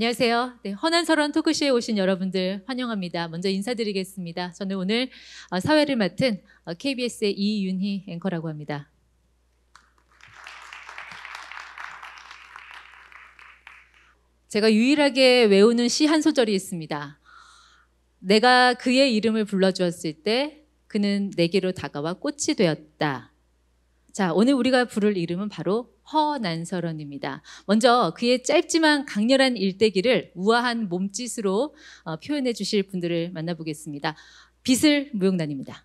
안녕하세요. 네, 허난설원 토크쇼에 오신 여러분들 환영합니다. 먼저 인사드리겠습니다. 저는 오늘 사회를 맡은 KBS의 이윤희 앵커라고 합니다. 제가 유일하게 외우는 시 한 소절이 있습니다. 내가 그의 이름을 불러주었을 때 그는 내게로 다가와 꽃이 되었다. 자, 오늘 우리가 부를 이름은 바로 허난설원입니다. 먼저 그의 짧지만 강렬한 일대기를 우아한 몸짓으로 표현해 주실 분들을 만나보겠습니다. 비슬 무용단입니다.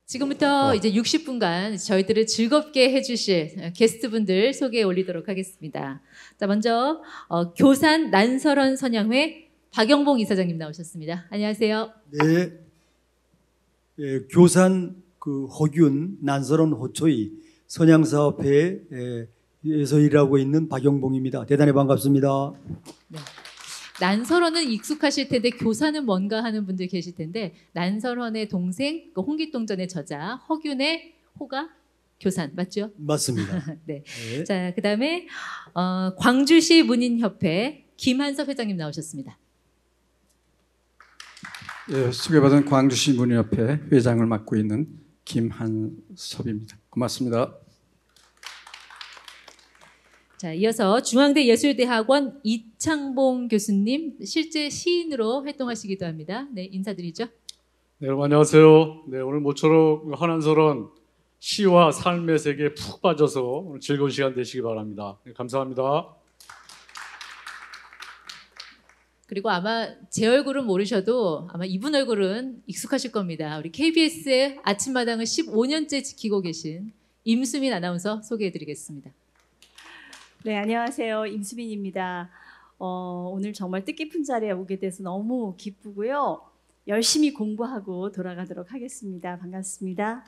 지금부터 이제 60분간 저희들을 즐겁게 해주실 게스트분들 소개해 올리도록 하겠습니다. 자, 먼저 교산 난설원 선양회 박영봉 이사장님 나오셨습니다. 안녕하세요. 네, 교산 허균 난설원 호초이 선양사업회에서 일하고 있는 박영봉입니다. 대단히 반갑습니다. 네. 난설원은 익숙하실 텐데 교사는 뭔가 하는 분들 계실 텐데 난설원의 동생 홍길동전의 저자 허균의 호가 교산 맞죠? 맞습니다. 네. 네. 자, 그다음에 광주시 문인협회 김한섭 회장님 나오셨습니다. 예, 소개받은 광주시 문인협회 회장을 맡고 있는 김한섭입니다. 고맙습니다. 자, 이어서 중앙대 예술대학원 이창봉 교수님 실제 시인으로 활동하시기도 합니다. 네, 인사드리죠. 네, 여러분 안녕하세요. 네, 오늘 모쪼록 허난설원 시와 삶의 세계에 푹 빠져서 오늘 즐거운 시간 되시기 바랍니다. 네, 감사합니다. 그리고 아마 제 얼굴은 모르셔도 아마 이분 얼굴은 익숙하실 겁니다. 우리 KBS의 아침마당을 15년째 지키고 계신 임수민 아나운서 소개해드리겠습니다. 네, 안녕하세요. 임수민입니다. 오늘 정말 뜻깊은 자리에 오게 돼서 너무 기쁘고요. 열심히 공부하고 돌아가도록 하겠습니다. 반갑습니다.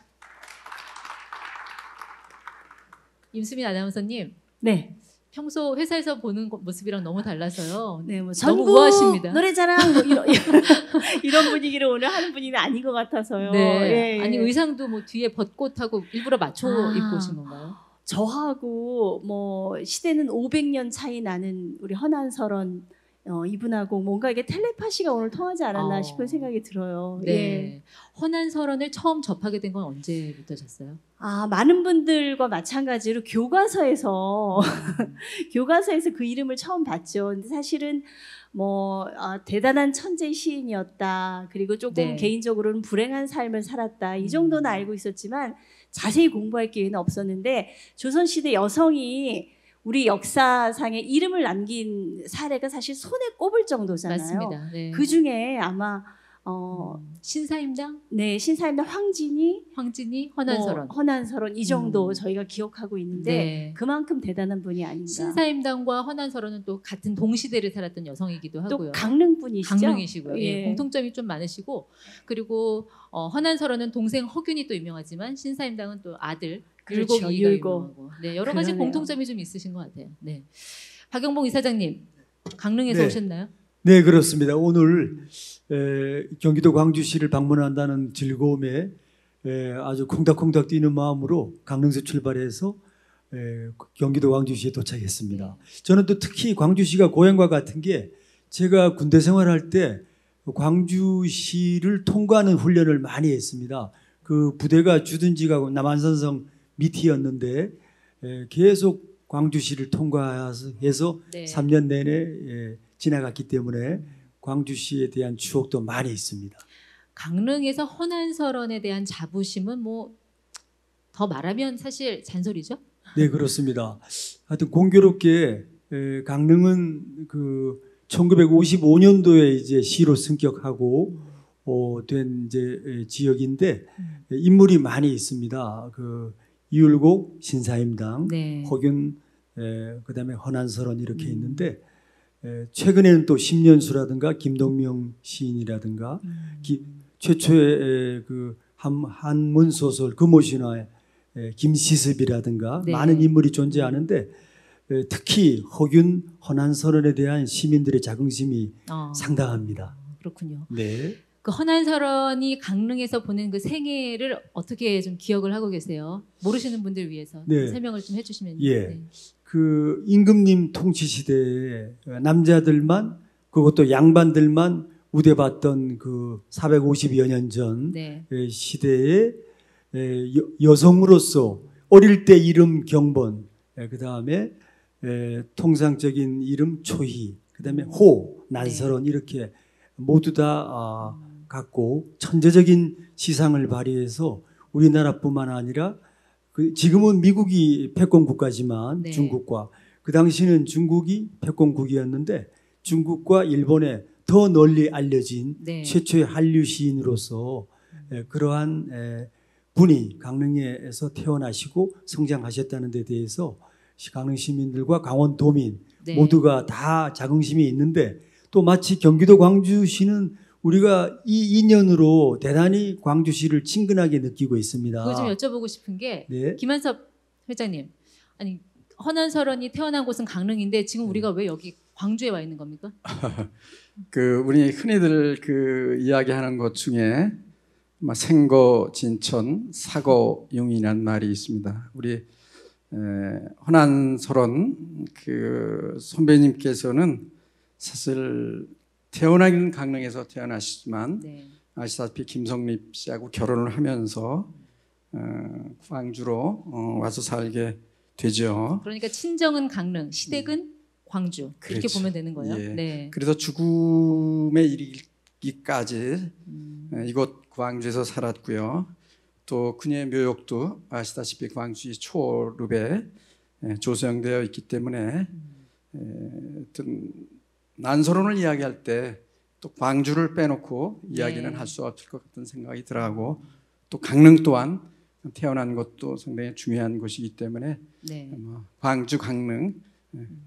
임수민 아나운서님. 네. 평소 회사에서 보는 모습이랑 너무 달라서요. 네, 뭐 너무 우아하십니다. 노래자랑 뭐 이런 분위기를 오늘 하는 분위기는 아닌 것 같아서요. 네. 예, 예. 아니 의상도 뭐 뒤에 벚꽃하고 일부러 맞춰 입고 오신 건가요? 저하고 뭐 시대는 500년 차이 나는 우리 허난설원 이분하고 뭔가 이게 텔레파시가 오늘 통하지 않았나 싶은 생각이 들어요. 네. 예. 허난설원을 처음 접하게 된 건 언제부터셨어요? 많은 분들과 마찬가지로 교과서에서 교과서에서 그 이름을 처음 봤죠. 근데 사실은 대단한 천재 시인이었다. 그리고 조금 개인적으로는 불행한 삶을 살았다. 이 정도는 알고 있었지만 자세히 공부할 기회는 없었는데 조선시대 여성이 우리 역사상에 이름을 남긴 사례가 사실 손에 꼽을 정도잖아요. 맞습니다. 네. 그 중에 아마 신사임당? 네, 신사임당 황진이, 허난설원. 허난설원 이 정도 저희가 기억하고 있는데 네. 그만큼 대단한 분이 아닌가. 신사임당과 허난설원은 또 같은 동시대를 살았던 여성이기도 하고요. 또 강릉분이시죠? 강릉이시고요. 예. 공통점이 좀 많으시고 그리고 허난설원은 동생 허균이 또 유명하지만 신사임당은 또 아들 그렇죠, 율곡이가 율곡. 유명하고 네, 여러 가지 그러네요. 공통점이 좀 있으신 것 같아요. 네. 박영봉 이사장님, 강릉에서 네. 오셨나요? 네, 그렇습니다. 오늘 경기도 광주시를 방문한다는 즐거움에 아주 콩닥콩닥 뛰는 마음으로 강릉에서 출발해서 경기도 광주시에 도착했습니다. 저는 또 특히 광주시가 고향과 같은 게 제가 군대 생활할 때 광주시를 통과하는 훈련을 많이 했습니다. 그 부대가 주둔지가 남한산성 밑이었는데 계속 광주시를 통과해서 3년 내내 지나갔기 때문에 광주시에 대한 추억도 많이 있습니다. 강릉에서 허난설원에 대한 자부심은 뭐 더 말하면 사실 잔소리죠? 네, 그렇습니다. 하여튼 공교롭게 강릉은 그 1955년도에 이제 시로 승격하고 된 이제 지역인데 인물이 많이 있습니다. 그 이율곡, 신사임당, 네. 허균, 그다음에 허난설원 이렇게 있는데 최근에는 또 십년수라든가 김동명 시인이라든가 최초의 그 한문 소설 금오신화의 김시습이라든가 네. 많은 인물이 존재하는데 특히 허균, 허난설원에 대한 시민들의 자긍심이 상당합니다. 그렇군요. 네. 그 허난설원이 강릉에서 보낸 그 생애를 어떻게 좀 기억을 하고 계세요? 모르시는 분들 위해서 네. 설명을 좀 해주시면. 예. 네. 그 임금님 통치 시대에 남자들만 그것도 양반들만 우대받던 그 450여 년 전 네. 시대에 여성으로서 어릴 때 이름 경본, 그 다음에 통상적인 이름 초희, 그 다음에 호, 난설원 이렇게 모두 다 갖고 천재적인 시상을 발휘해서 우리나라뿐만 아니라 지금은 미국이 패권 국가지만 네. 중국과 그 당시는 중국이 패권국이었는데 중국과 일본에 더 널리 알려진 네. 최초의 한류 시인으로서 그러한 분이 강릉에서 태어나시고 성장하셨다는 데 대해서 강릉 시민들과 강원도민 네. 모두가 다 자긍심이 있는데 또 마치 경기도 광주시는 우리가 이 인연으로 대단히 광주시를 친근하게 느끼고 있습니다. 그거 좀 여쭤보고 싶은 게 네. 김한섭 회장님, 아니 헌안설원이 태어난 곳은 강릉인데 지금 우리가 왜 여기 광주에 와 있는 겁니까? 우리 흔히들 이야기하는 것 중에 생거 진천 사거 용이라는 말이 있습니다. 우리 헌안설원 선배님께서는 사실 태어나기는 강릉에서 태어나시지만 네. 아시다시피 김성립 씨하고 결혼을 하면서 광주로 와서 살게 되죠. 그러니까 친정은 강릉, 시댁은 광주 이렇게 그렇죠. 보면 되는 거예요. 예. 네. 그래서 죽음에 이르기까지 이곳 광주에서 살았고요. 또 그녀의 묘역도 아시다시피 광주시 초읍에 조성되어 있기 때문에 어떤 난설원을 이야기할 때 또 광주를 빼놓고 이야기는 네. 할 수 없을 것 같은 생각이 들어하고 또 강릉 또한 태어난 것도 상당히 중요한 곳이기 때문에 네. 광주, 강릉,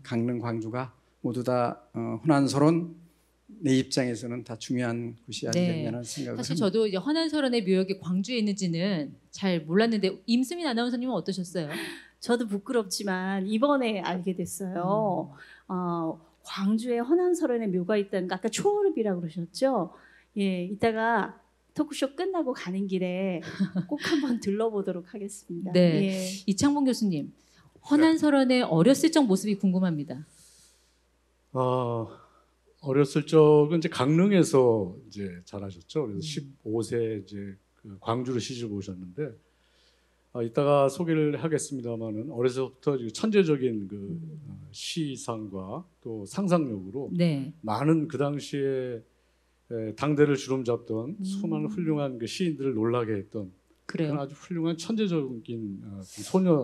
강릉, 광주가 모두 다 헌안설원 내 입장에서는 다 중요한 곳이 아니겠냐는 생각을 사실 합니다. 저도 이제 헌안설원의 묘역이 광주에 있는지는 잘 몰랐는데 임수민 아나운서님은 어떠셨어요? 저도 부끄럽지만 이번에 알게 됐어요. 광주에 헌안설원의 묘가 있다는 거 아까 초월읍이라고 그러셨죠? 예, 이따가 토크쇼 끝나고 가는 길에 꼭 한번 들러보도록 하겠습니다. 네. 예. 이창봉 교수님, 헌안설원의 어렸을 적 모습이 궁금합니다. 어렸을 적은 이제 강릉에서 이제 자라셨죠. 그래서 15세 이제 광주로 시집 오셨는데 이따가 소개를 하겠습니다만은 어려서부터 천재적인 시상과 또 상상력으로 네. 많은 그 당시에 당대를 주름잡던 수많은 훌륭한 시인들을 놀라게 했던 그런 그래요. 아주 훌륭한 천재적인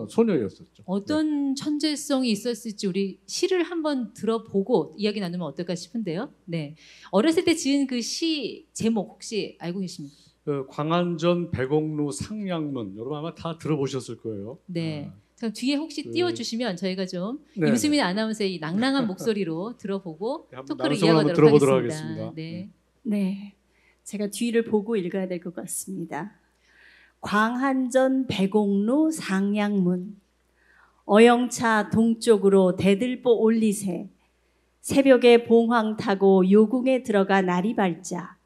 소녀였었죠. 어떤 천재성이 있었을지 우리 시를 한번 들어보고 이야기 나누면 어떨까 싶은데요. 네. 어렸을 때 지은 그 시 제목 혹시 알고 계십니까? 광안전 백옥루 상량문 여러분 아마 다 들어보셨을 거예요. 네. 그럼 뒤에 혹시 띄워주시면 저희가 좀 네, 임수민 아나운서의 이 낭랑한 목소리로 들어보고 네, 한번 토크를 낭송을 한번 이어가도록 들어보도록 하겠습니다. 하겠습니다. 네. 네, 제가 뒤를 보고 읽어야 될 것 같습니다. 광안전 백옥루 상량문 어영차 동쪽으로 대들보 올리세 새벽에 봉황 타고 요궁에 들어가 날이 밝자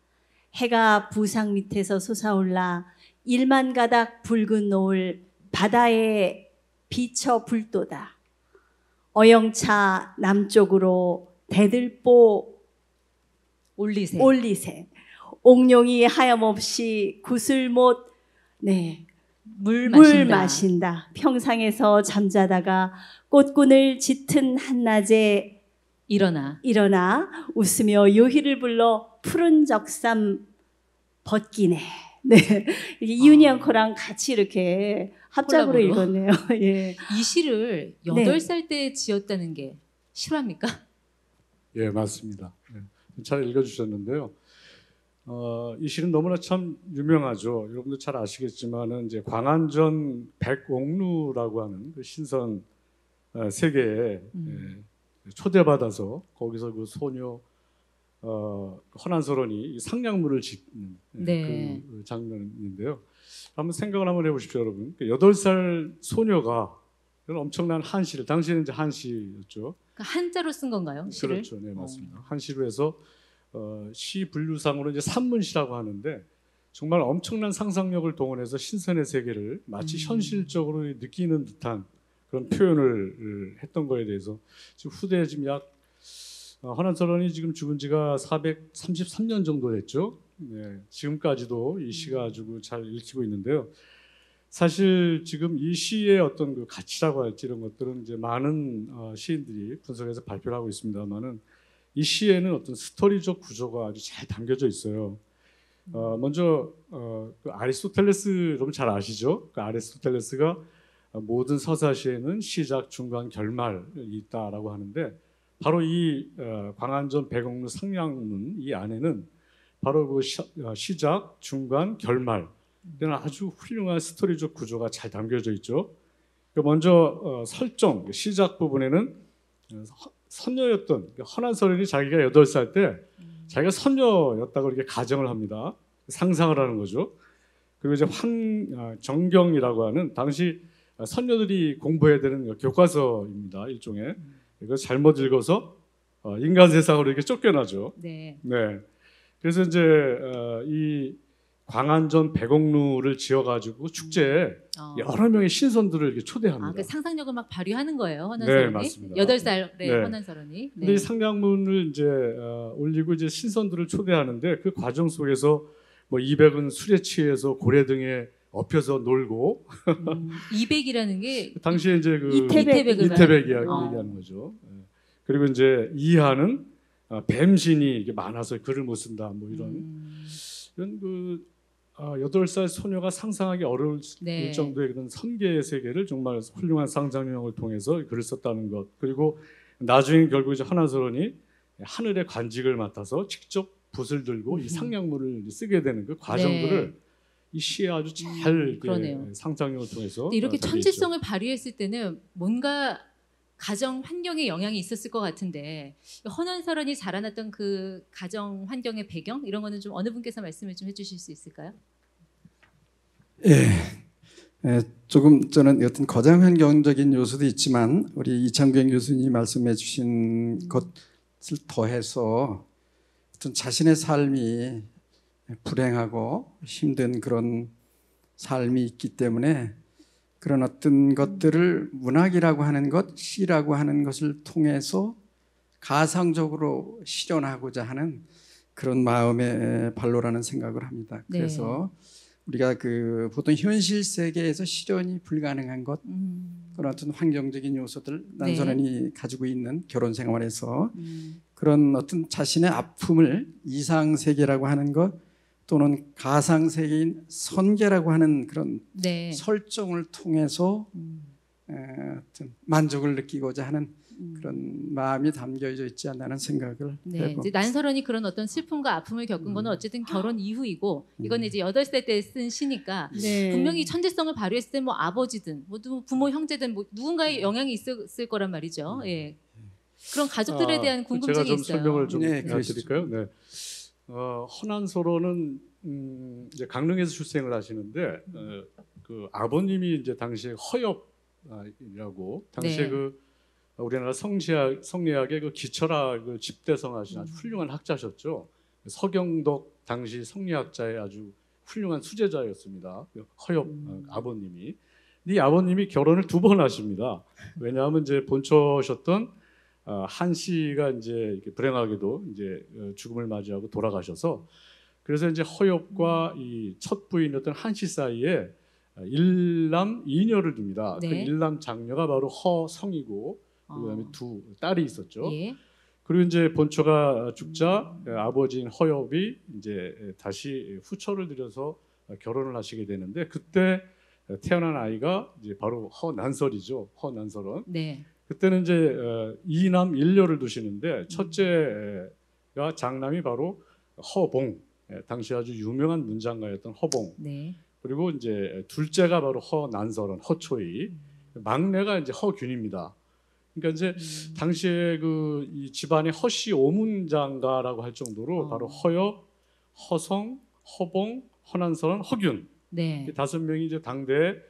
해가 부상 밑에서 솟아올라 1만 가닥 붉은 노을 바다에 비쳐 불도다. 어영차 남쪽으로 대들보 올리세. 올리세 옥룡이 하염없이 구슬 못 물 물 마신다. 마신다. 평상에서 잠자다가 꽃군을 짙은 한낮에 일어나. 웃으며 요희를 불러 푸른 적삼 벗기네. 네, 이게 이윤희 앵커랑 같이 이렇게 합작으로 콜라보로. 읽었네요. 예. 이 시를 8살 때 지었다는 게 실화입니까? 예, 맞습니다. 잘 읽어주셨는데요. 이 시는 너무나 참 유명하죠. 여러분들 잘 아시겠지만은 이제 광안전 백옥루라고 하는 그 신선 세계에 초대받아서 거기서 그 소녀 헌안설원이 상량문을 짓는 네. 그 장면인데요. 한번 생각을 한번 해보십시오, 여러분. 8살 소녀가 이런 엄청난 한시를 당시에는 이제 한시였죠. 그러니까 한자로 쓴 건가요? 시를? 그렇죠, 네 맞습니다. 한시로 해서 시 분류상으로 이제 산문시라고 하는데 정말 엄청난 상상력을 동원해서 신선의 세계를 마치 현실적으로 느끼는 듯한 그런 표현을 했던 거에 대해서 지금 후대에 지금 약 헌안설원이 지금 죽은 지가 433년 정도 됐죠. 네, 지금까지도 이 시가 아주 잘 읽히고 있는데요. 사실 지금 이 시의 어떤 그 가치라고 할지 이런 것들은 이제 많은 시인들이 분석해서 발표를 하고 있습니다만은 이 시에는 어떤 스토리적 구조가 아주 잘 담겨져 있어요. 먼저 그 아리스토텔레스 여러분 잘 아시죠? 그 아리스토텔레스가 모든 서사시에는 시작, 중간, 결말이 있다라고 하는데 바로 이 광안전 백옥루 상량문 이 안에는 바로 그 시작, 중간, 결말 때는 아주 훌륭한 스토리적 구조가 잘 담겨져 있죠. 먼저 설정 시작 부분에는 선녀였던 헌한서른이 자기가 8살 때 자기가 선녀였다고 이렇게 가정을 합니다. 상상을 하는 거죠. 그리고 이제 정경이라고 하는 당시 선녀들이 공부해야 되는 교과서입니다. 일종의. 이거 잘못 읽어서 인간 세상으로 이렇게 쫓겨나죠. 네. 네. 그래서 이제 이 광안전 백옥루를 지어가지고 축제에 여러 명의 신선들을 이렇게 초대합니다. 그 상상력을 막 발휘하는 거예요, 헌한서른이. 네, 맞습니다. 8살에 네. 헌한서른이. 근데 이 상량문을 이제 올리고 이제 신선들을 초대하는데 그 과정 속에서 뭐 200은 술에 취해서 고래 등에 엎혀서 놀고 200이라는 게 당시에 이제 그 이태백을 이태백 이야기 얘기하는 거죠. 예. 그리고 이제 이하는 뱀신이 이게 많아서 글을 못 쓴다 뭐 이런 그 8살 소녀가 상상하기 어려울 네. 정도의 그런 선계의 세계를 정말 훌륭한 상상력을 통해서 글을 썼다는 것. 그리고 나중에 결국 이제 헌한서른이 하늘의 관직을 맡아서 직접 붓을 들고 이 상량문을 쓰게 되는 그 과정들을 네. 이 시에 아주 잘 그러네요. 상상력을 통해서 근데 이렇게 담겨 있죠. 천재성을 발휘했을 때는 뭔가 가정 환경에 영향이 있었을 것 같은데 헌한서른이 자라났던 그 가정 환경의 배경 이런 거는 좀 어느 분께서 말씀을 좀 해주실 수 있을까요? 조금 저는 어떤 거장 환경적인 요소도 있지만 우리 이창경 교수님이 말씀해주신 것을 더해서 어떤 자신의 삶이 불행하고 힘든 그런 삶이 있기 때문에 그런 어떤 것들을 문학이라고 하는 것, 시라고 하는 것을 통해서 가상적으로 실현하고자 하는 그런 마음의 발로라는 생각을 합니다. 네. 그래서 우리가 그 보통 현실 세계에서 실현이 불가능한 것, 그런 어떤 환경적인 요소들 난선원이 가지고 있는 결혼 생활에서 그런 어떤 자신의 아픔을 이상 세계라고 하는 것 또는 가상 세계인 선계라고 하는 그런 네. 설정을 통해서 어떤 만족을 느끼고자 하는 그런 마음이 담겨져 있지 않나는 생각을 네, 해봅니다. 이제 난설원이 그런 어떤 슬픔과 아픔을 겪은 거는 어쨌든 결혼 이후이고 이건 이제 8살 때 쓴 시니까 네. 분명히 천재성을 발휘했을 때 뭐 아버지든 뭐 부모 형제든 뭐 누군가의 영향이 있었을 거란 말이죠. 예. 그런 가족들에 대한 궁금증이 제가 좀 있어요. 설명을 좀 네, 드릴까요? 네. 헌한서른은 이제 강릉에서 출생을 하시는데 그 아버님이 이제 당시에 허엽이라고 당시에 네. 그 우리나라 성리학의 그 기철학 집대성 하신 아주 훌륭한 학자셨죠. 서경덕 당시 성리학자의 아주 훌륭한 수제자였습니다. 허엽 아버님이. 이 아버님이 결혼을 2번 하십니다. 왜냐하면 이제 본처셨던 한 씨가 이제 이렇게 불행하게도 이제 죽음을 맞이하고 돌아가셔서 그래서 이제 허엽과 이 첫 부인이었던 한 씨 사이에 일남 이녀를 둡니다. 네. 그 일남 장녀가 바로 허성이고 그다음에 2 딸이 있었죠. 예. 그리고 이제 본처가 죽자 아버지인 허엽이 이제 다시 후처를 들여서 결혼을 하시게 되는데 그때 태어난 아이가 이제 바로 허난설이죠. 허난설은. 네. 그때는 이제 2남 1녀를 두시는데 첫째가 장남이 바로 허봉, 당시 아주 유명한 문장가였던 허봉. 네. 그리고 이제 둘째가 바로 허난설은 허초이, 막내가 이제 허균입니다. 그러니까 이제 당시에 그 이 집안의 허씨 오문장가라고 할 정도로 바로 허엽, 허성, 허봉, 허난설은, 허균 네. 이 5명이 이제 당대를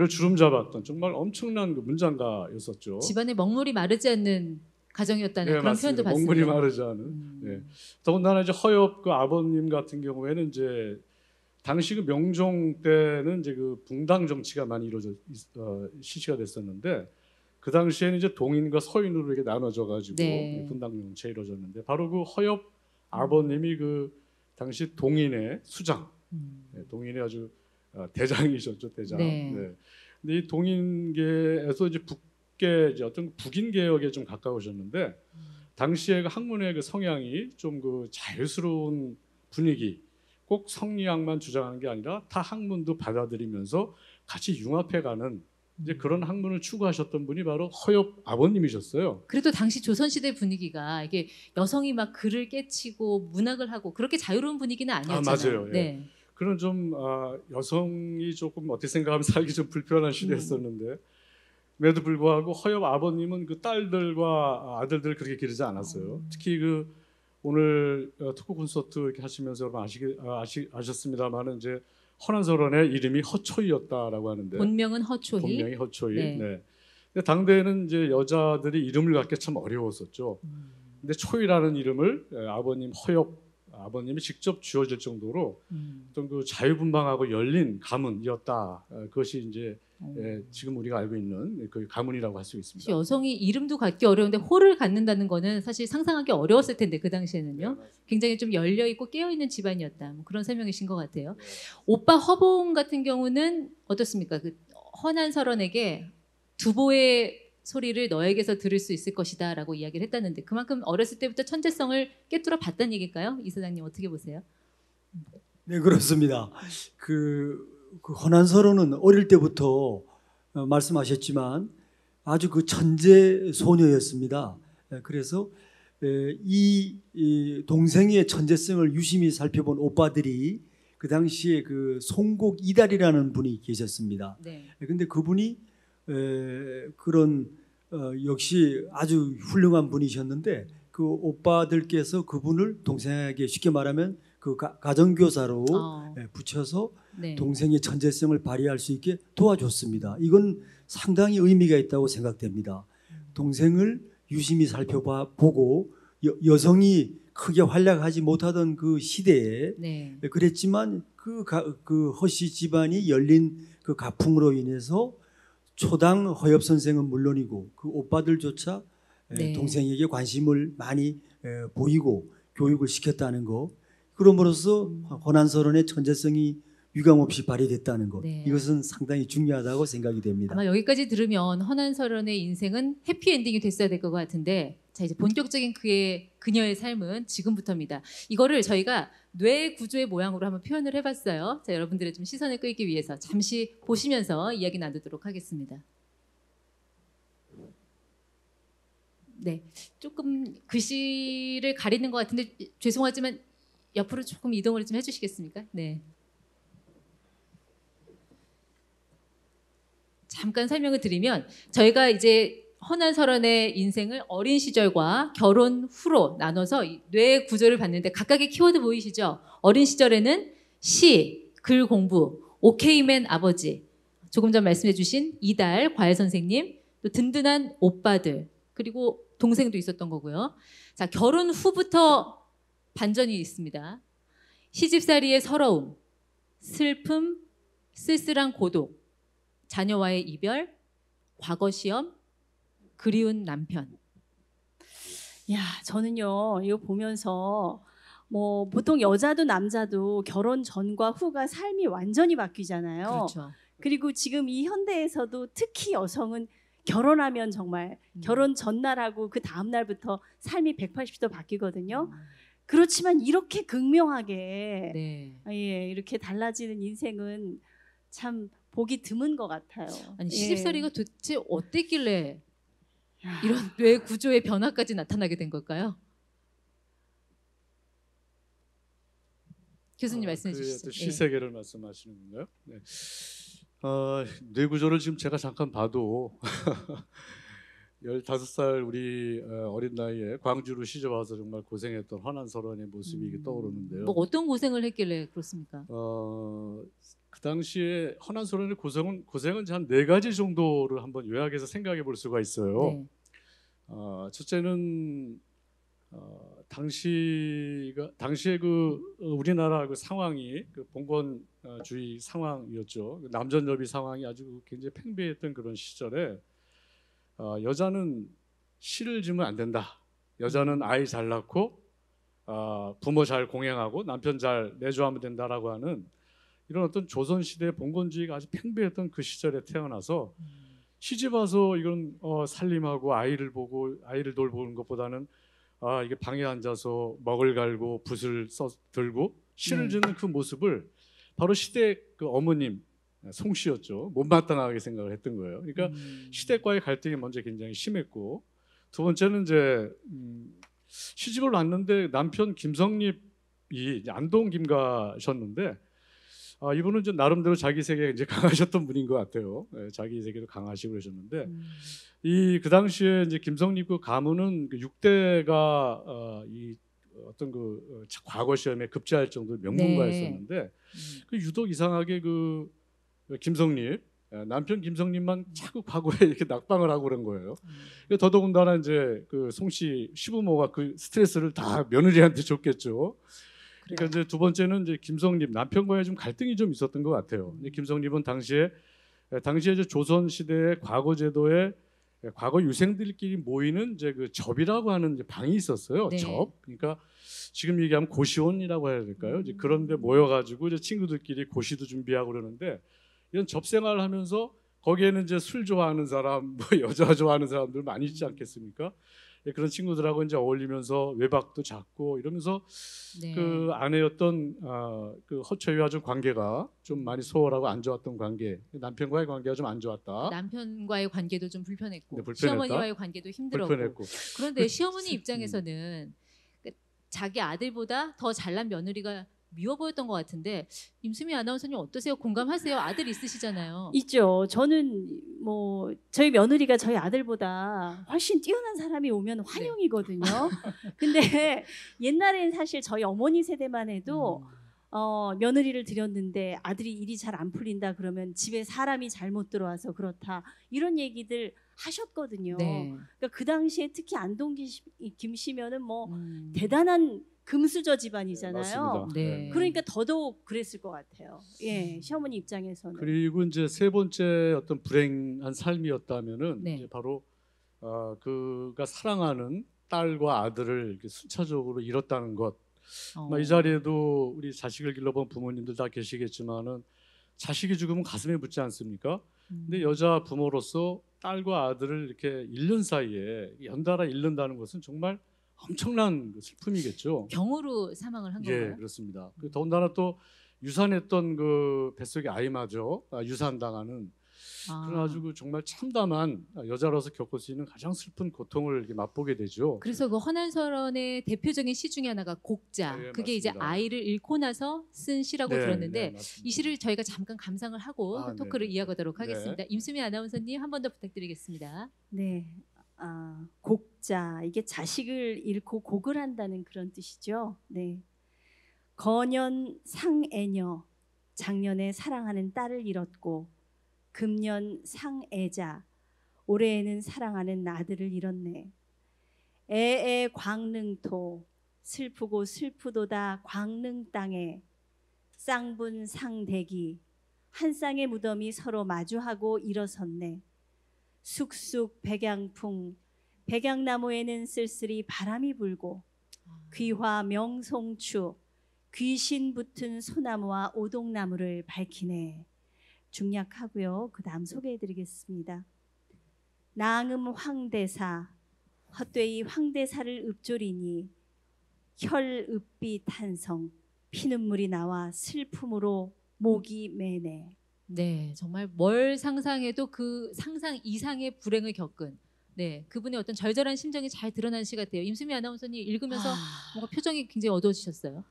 주름잡았던 정말 엄청난 그 문장가였었죠. 집안에 먹물이 마르지 않는 가정이었다는 그런 맞습니다. 표현도 봤습니다. 먹물이 마르지 않은. 네. 더군다나 이제 허엽 그 아버님 같은 경우에는 이제 당시 그 명종 때는 이제 그 붕당 정치가 많이 실시가 됐었는데 그 당시에는 이제 동인과 서인으로 이렇게 나눠져 가지고 네. 분당 정치 이루어졌는데 바로 그 허엽 아버님이 그 당시 동인의 수장, 동인의 아주 대장이셨죠, 대장. 네. 네. 근데 이 동인계에서 이제 북계 이제 어떤 북인 개혁에 좀 가까우셨는데 당시에 그 학문의 그 성향이 좀 그 자유스러운 분위기, 꼭 성리학만 주장하는 게 아니라 타 학문도 받아들이면서 같이 융합해가는 이제 그런 학문을 추구하셨던 분이 바로 허엽 아버님이셨어요. 그래도 당시 조선시대 분위기가 이게 여성이 막 글을 깨치고 문학을 하고 그렇게 자유로운 분위기는 아니었잖아요. 맞아요. 예. 네. 그런 좀 여성이 조금 어떻게 생각하면 살기 좀 불편한 시대였었는데 그에도 불구하고 허엽 아버님은 그 딸들과 아들들을 그렇게 기르지 않았어요. 특히 그 오늘 특구 콘서트 이렇게 하시면서 여러분 아셨습니다만은 이제 헌한설원의 이름이 허초이였다라고 하는데 본명은 허초희. 본명이 허초이. 네. 네. 근데 당대에는 이제 여자들이 이름을 갖기 참 어려웠었죠. 근데 초이라는 이름을 아버님 허엽 아버님이 직접 지어줄 정도로 어떤 그 자유분방하고 열린 가문이었다. 그것이 이제 지금 우리가 알고 있는 그 가문이라고 할 수 있습니다. 여성이 이름도 갖기 어려운데 호를 갖는다는 거는 사실 상상하기 어려웠을 텐데 그 당시에는요. 굉장히 좀 열려 있고 깨어 있는 집안이었다. 뭐 그런 설명이신 것 같아요. 오빠 허봉 같은 경우는 어떻습니까? 그 헌한설원에게 두보의 소리를 너에게서 들을 수 있을 것이다라고 이야기를 했다는데 그만큼 어렸을 때부터 천재성을 꿰뚫어 봤다는 얘기일까요? 이사장님 어떻게 보세요? 네, 그렇습니다. 그 헌한설원은 어릴 때부터 말씀하셨지만 아주 그 천재 소녀였습니다. 그래서 이 동생의 천재성을 유심히 살펴본 오빠들이 그 당시에 그 송곡 이달이라는 분이 계셨습니다. 네. 근데 그분이 그런 역시 아주 훌륭한 분이셨는데 그 오빠들께서 그분을 동생에게 쉽게 말하면 그 가정교사로 붙여서 네. 동생의 천재성을 발휘할 수 있게 도와줬습니다. 이건 상당히 의미가 있다고 생각됩니다. 동생을 유심히 살펴보고 여성이 크게 활약하지 못하던 그 시대에 네. 그랬지만 그 허씨 집안이 열린 그 가풍으로 인해서 초당 허엽 선생은 물론이고 그 오빠들조차 네. 동생에게 관심을 많이 보이고 교육을 시켰다는 거. 그럼으로써 헌한설원의 천재성이 유감없이 발휘됐다는 것. 네. 이것은 상당히 중요하다고 생각이 됩니다. 아마 여기까지 들으면 헌한설원의 인생은 해피엔딩이 됐어야 될 것 같은데 자 이제 본격적인 그녀의 삶은 지금부터입니다. 이거를 저희가 뇌 구조의 모양으로 한번 표현을 해봤어요. 자 여러분들의 좀 시선을 끌기 위해서 잠시 보시면서 이야기 나누도록 하겠습니다. 네, 조금 글씨를 가리는 것 같은데 죄송하지만 옆으로 조금 이동을 좀 해주시겠습니까? 네. 잠깐 설명을 드리면 저희가 이제 헌한설원의 인생을 어린 시절과 결혼 후로 나눠서 뇌 구조를 봤는데 각각의 키워드 보이시죠? 어린 시절에는 시, 글 공부, 오케이맨 아버지, 조금 전 말씀해 주신 이달 과외 선생님, 또 든든한 오빠들, 그리고 동생도 있었던 거고요. 자, 결혼 후부터 반전이 있습니다. 시집살이의 서러움, 슬픔, 쓸쓸한 고독, 자녀와의 이별, 과거 시험, 그리운 남편. 야, 저는요 이거 보면서 뭐 보통 여자도 남자도 결혼 전과 후가 삶이 완전히 바뀌잖아요. 그렇죠. 그리고 지금 이 현대에서도 특히 여성은 결혼하면 정말 결혼 전날하고 그 다음 날부터 삶이 180도 바뀌거든요. 그렇지만 이렇게 극명하게 네. 예, 이렇게 달라지는 인생은 참 보기 드문 것 같아요. 아니 예. 시집살이가 도대체 어땠길래 야. 이런 뇌 구조의 변화까지 나타나게 된 걸까요? 교수님 말씀해 그 주시죠. 또 시세계를 말씀하시는 건가요? 네. 뇌 구조를 지금 제가 잠깐 봐도 15살 우리 어린 나이에 광주로 시집 와서 정말 고생했던 헌한설원의 모습이 떠오르는데요. 뭐 어떤 고생을 했길래 그렇습니까? 그 당시에 헌한설원의 고생은 한 4가지 정도를 한번 요약해서 생각해 볼 수가 있어요. 네. 첫째는 당시에 그 우리나라 그 상황이 그 봉건주의 상황이었죠. 남전여비 상황이 아주 굉장히 팽배했던 그런 시절에 여자는 시를 지으면 안 된다. 여자는 아이 잘 낳고 부모 잘 공양하고 남편 잘 내조하면 된다라고 하는 이런 어떤 조선시대 봉건주의가 아주 팽배했던 그 시절에 태어나서 시집 와서 이건 살림하고 아이를 돌보는 것보다는 이게 방에 앉아서 먹을 갈고 붓을 들고 시를 짓는 그 모습을 바로 시대 그 어머님 송씨였죠. 못마땅하게 생각을 했던 거예요. 그러니까 시댁과의 갈등이 먼저 굉장히 심했고, 두 번째는 이제 시집을 왔는데 남편 김성립이 안동 김가셨는데 이분은 좀 나름대로 자기 세계에 이제 강하셨던 분인 것 같아요. 예, 자기 세계도 강하시고 그러셨는데 이 그 당시에 이제 김성립 그 가문은 그 6대가 이 어떤 그 과거 시험에 급제할 정도로 명문가였었는데 그 유독 이상하게 그 김성립 남편 김성립만 자꾸 과거에 이렇게 낙방을 하고 그런 거예요. 더더군다나 이제 그 송씨 시부모가 그 스트레스를 다 며느리한테 줬겠죠. 그러니까 이제 두 번째는 이제 김성립 남편과의 좀 갈등이 좀 있었던 것 같아요. 김성립은 당시에 이제 조선 시대의 과거 제도에 과거 유생들끼리 모이는 이제 그 접이라고 하는 이제 방이 있었어요. 네. 접. 그러니까 지금 얘기하면 고시원이라고 해야 될까요? 이제 그런데 모여가지고 이제 친구들끼리 고시도 준비하고 그러는데 이런 접생활을 하면서 거기에는 이제 술 좋아하는 사람, 뭐 여자 좋아하는 사람들 많이 있지 않겠습니까? 예, 그런 친구들하고 이제 어울리면서 외박도 잡고 이러면서 네. 그 아내였던 그 허처위와 좀 관계가 좀 많이 소홀하고 안 좋았던 관계, 남편과의 관계가 좀 안 좋았다. 남편과의 관계도 좀 불편했고 네, 불편했다. 시어머니와의 관계도 힘들었고 불편했고. 그런데 시어머니 입장에서는 자기 아들보다 더 잘난 며느리가 미워 보였던 것 같은데 임수미 아나운서님 어떠세요? 공감하세요? 아들 있으시잖아요. 있죠. 저는 뭐 저희 며느리가 저희 아들보다 훨씬 뛰어난 사람이 오면 환영이거든요. 근데 옛날엔 사실 저희 어머니 세대만 해도 며느리를 들였는데 아들이 일이 잘 안 풀린다 그러면 집에 사람이 잘못 들어와서 그렇다 이런 얘기들 하셨거든요. 네. 그러니까 그 당시에 특히 안동 김씨면은 뭐 대단한 금수저 집안이잖아요. 맞습니다. 네. 그러니까 더더욱 그랬을 것 같아요. 예, 시어머니 입장에서는. 그리고 이제 세 번째 어떤 불행한 삶이었다면은 네. 이제 바로 그가 사랑하는 딸과 아들을 이렇게 순차적으로 잃었다는 것. 이 자리에도 우리 자식을 길러본 부모님들 다 계시겠지만은 자식이 죽으면 가슴에 붙지 않습니까? 근데 여자 부모로서 딸과 아들을 이렇게 잃는 사이에 연달아 잃는다는 것은 정말 엄청난 슬픔이겠죠. 병으로 사망을 한 예, 건가요? 그렇습니다. 더군다나 또 유산했던 그 뱃속의 아이마저 유산당하는 그래가지고 정말 참담한 여자로서 겪을 수 있는 가장 슬픈 고통을 이렇게 맛보게 되죠. 그래서 그 헌안설원의 대표적인 시 중에 하나가 곡자. 네, 그게 이제 맞습니다. 아이를 잃고 나서 쓴 시라고 네, 들었는데 네, 맞습니다. 이 시를 저희가 잠깐 감상을 하고 토크를 네. 이어가도록 네. 하겠습니다. 임수미 아나운서님 한 번 더 부탁드리겠습니다. 네. 곡자 이게 자식을 잃고 곡을 한다는 그런 뜻이죠. 네. 거년 상애녀 작년에 사랑하는 딸을 잃었고 금년 상애자 올해에는 사랑하는 아들을 잃었네. 애애 광릉토 슬프고 슬프도다 광릉 땅에 쌍분 상대기 한 쌍의 무덤이 서로 마주하고 일어섰네. 쑥쑥 백양풍 백양나무에는 쓸쓸히 바람이 불고 귀화 명송추 귀신 붙은 소나무와 오동나무를 밝히네. 중약하고요. 그 다음 소개해드리겠습니다. 낭음 황대사 헛되이 황대사를 읊조리니 혈읍비 탄성 피눈물이 나와 슬픔으로 목이 매네. 네, 정말 뭘 상상해도 그 상상 이상의 불행을 겪은 그분의 어떤 절절한 심정이 잘 드러난 시 같아요. 임수미 아나운서님 읽으면서 뭔가 표정이 굉장히 어두워지셨어요.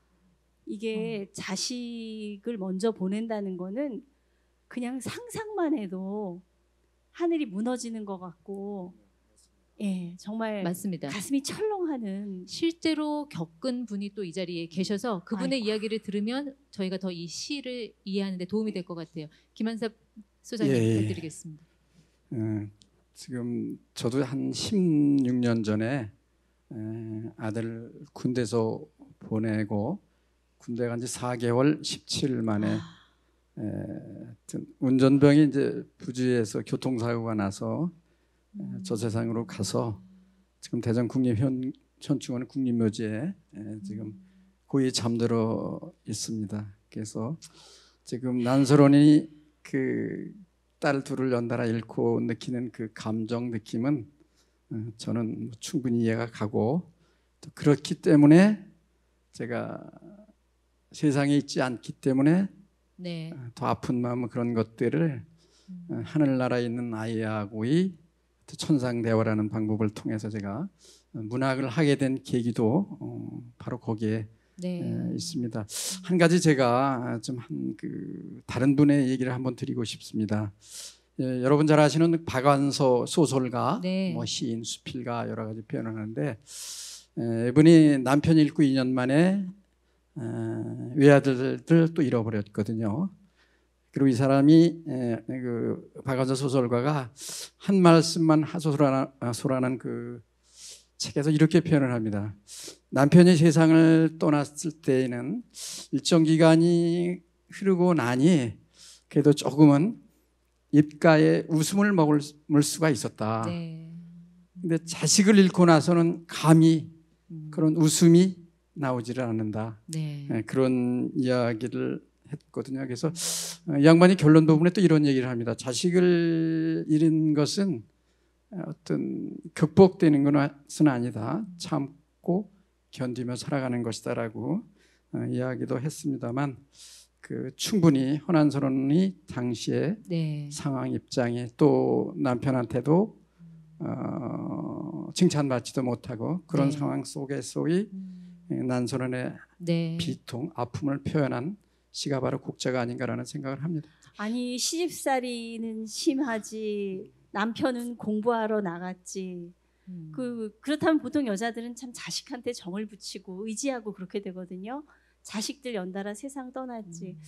이게 자식을 먼저 보낸다는 거는 그냥 상상만 해도 하늘이 무너지는 것 같고 정말 맞습니다. 가슴이 철렁하는 실제로 겪은 분이 또 이 자리에 계셔서 그분의 아이고. 이야기를 들으면 저희가 더 이 시를 이해하는 데 도움이 될 것 같아요. 김한섭 소장님 예. 부탁드리겠습니다. 지금 저도 한 16년 전에 아들 군대에서 보내고 군대 간 지 4개월 17일 만에 운전병이 이제 부주의해서 교통사고가 나서 저 세상으로 가서 지금 대전 국립현충원 국립묘지에 지금 고이 잠들어 있습니다. 그래서 지금 난설원이 그 딸 둘을 연달아 잃고 느끼는 그 감정 느낌은 저는 충분히 이해가 가고 또 그렇기 때문에 제가 세상에 있지 않기 때문에 네. 더 아픈 마음 그런 것들을 하늘나라에 있는 아이하고의 천상대화라는 방법을 통해서 제가 문학을 하게 된 계기도 바로 거기에 네. 있습니다. 한 가지 제가 좀 다른 분의 얘기를 한번 드리고 싶습니다. 여러분 잘 아시는 박완서 소설가, 네. 뭐 시인, 수필가 여러 가지 표현을 하는데 이분이 남편 잃고 2년 만에 외아들을 또 잃어버렸거든요. 그리고 이 사람이 그 박완서 소설가가 한 말씀만 하소서라는 그 책에서 이렇게 표현을 합니다. 남편이 세상을 떠났을 때에는 일정 기간이 흐르고 나니 그래도 조금은 입가에 웃음을 머물 수가 있었다. 네. 근데 자식을 잃고 나서는 감히 그런 웃음이 나오지를 않는다. 네. 그런 이야기를 했거든요. 그래서 이 양반이 결론 부분에 또 이런 얘기를 합니다. 자식을 잃은 것은 어떤 극복되는 것은 아니다. 참고 견디며 살아가는 것이다라고 이야기도 했습니다만 충분히 허난서론이 당시의 네. 상황 입장에 또 남편한테도 칭찬받지도 못하고 그런 네. 상황 속에서의 난서론의 네. 비통, 아픔을 표현한 시가 바로 국자가 아닌가라는 생각을 합니다. 아니 시집살이는 심하지 남편은 공부하러 나갔지. 그렇다면 보통 여자들은 참 자식한테 정을 붙이고 의지하고 그렇게 되거든요. 자식들 연달아 세상 떠났지.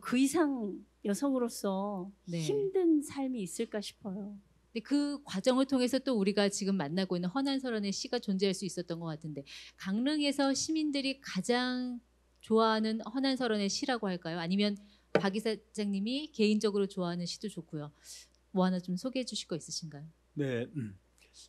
그 이상 여성으로서 네. 힘든 삶이 있을까 싶어요. 근데 그 과정을 통해서 또 우리가 지금 만나고 있는 허난서론의 시가 존재할 수 있었던 것 같은데 강릉에서 시민들이 가장 좋아하는 허난서론의 시라고 할까요? 아니면 박 이사장님이 개인적으로 좋아하는 시도 좋고요. 뭐 하나 좀 소개해 주실 거 있으신가요? 네,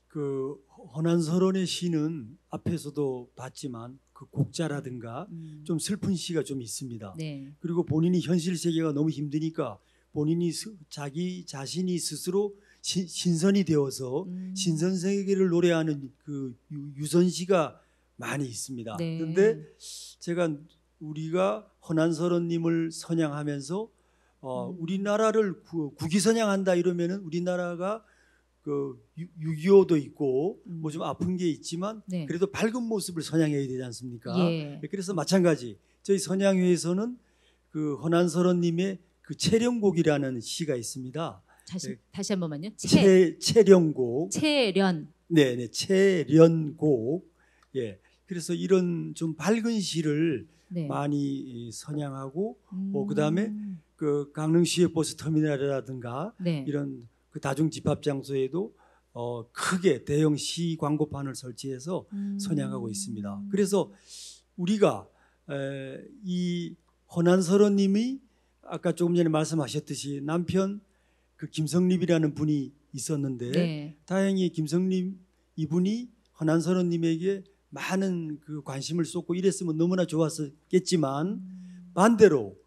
그 허난서론의 시는 앞에서도 봤지만 그 곡자라든가 좀 슬픈 시가 좀 있습니다. 네. 그리고 본인이 현실 세계가 너무 힘드니까 본인이 자기 자신이 스스로 신선이 되어서 신선 세계를 노래하는 그 유선시가 많이 있습니다. 네. 그런데 제가 우리가 허난서론님을 선양하면서 우리나라를 국위선양한다 이러면은 우리나라가 그 6.25도 있고 뭐 좀 아픈 게 있지만 네. 그래도 밝은 모습을 선양해야 되지 않습니까? 예. 그래서 마찬가지 저희 선양회에서는 그 허난서론님의 그 채령곡이라는 시가 있습니다. 다시 한 번만요. 채령곡. 채련. 네, 채련곡. 예. 그래서 이런 좀 밝은 시를 네. 많이 선양하고 그다음에 그 강릉시의 버스 터미널이라든가 네. 이런 그 다중 집합 장소에도 크게 대형 시 광고판을 설치해서 선양하고 있습니다. 그래서 우리가 이 허난서론님이 아까 조금 전에 말씀하셨듯이 남편 그 김성립이라는 분이 있었는데 네. 다행히 김성립 이분이 허난서론님에게 많은 그 관심을 쏟고 이랬으면 너무나 좋았겠지만 반대로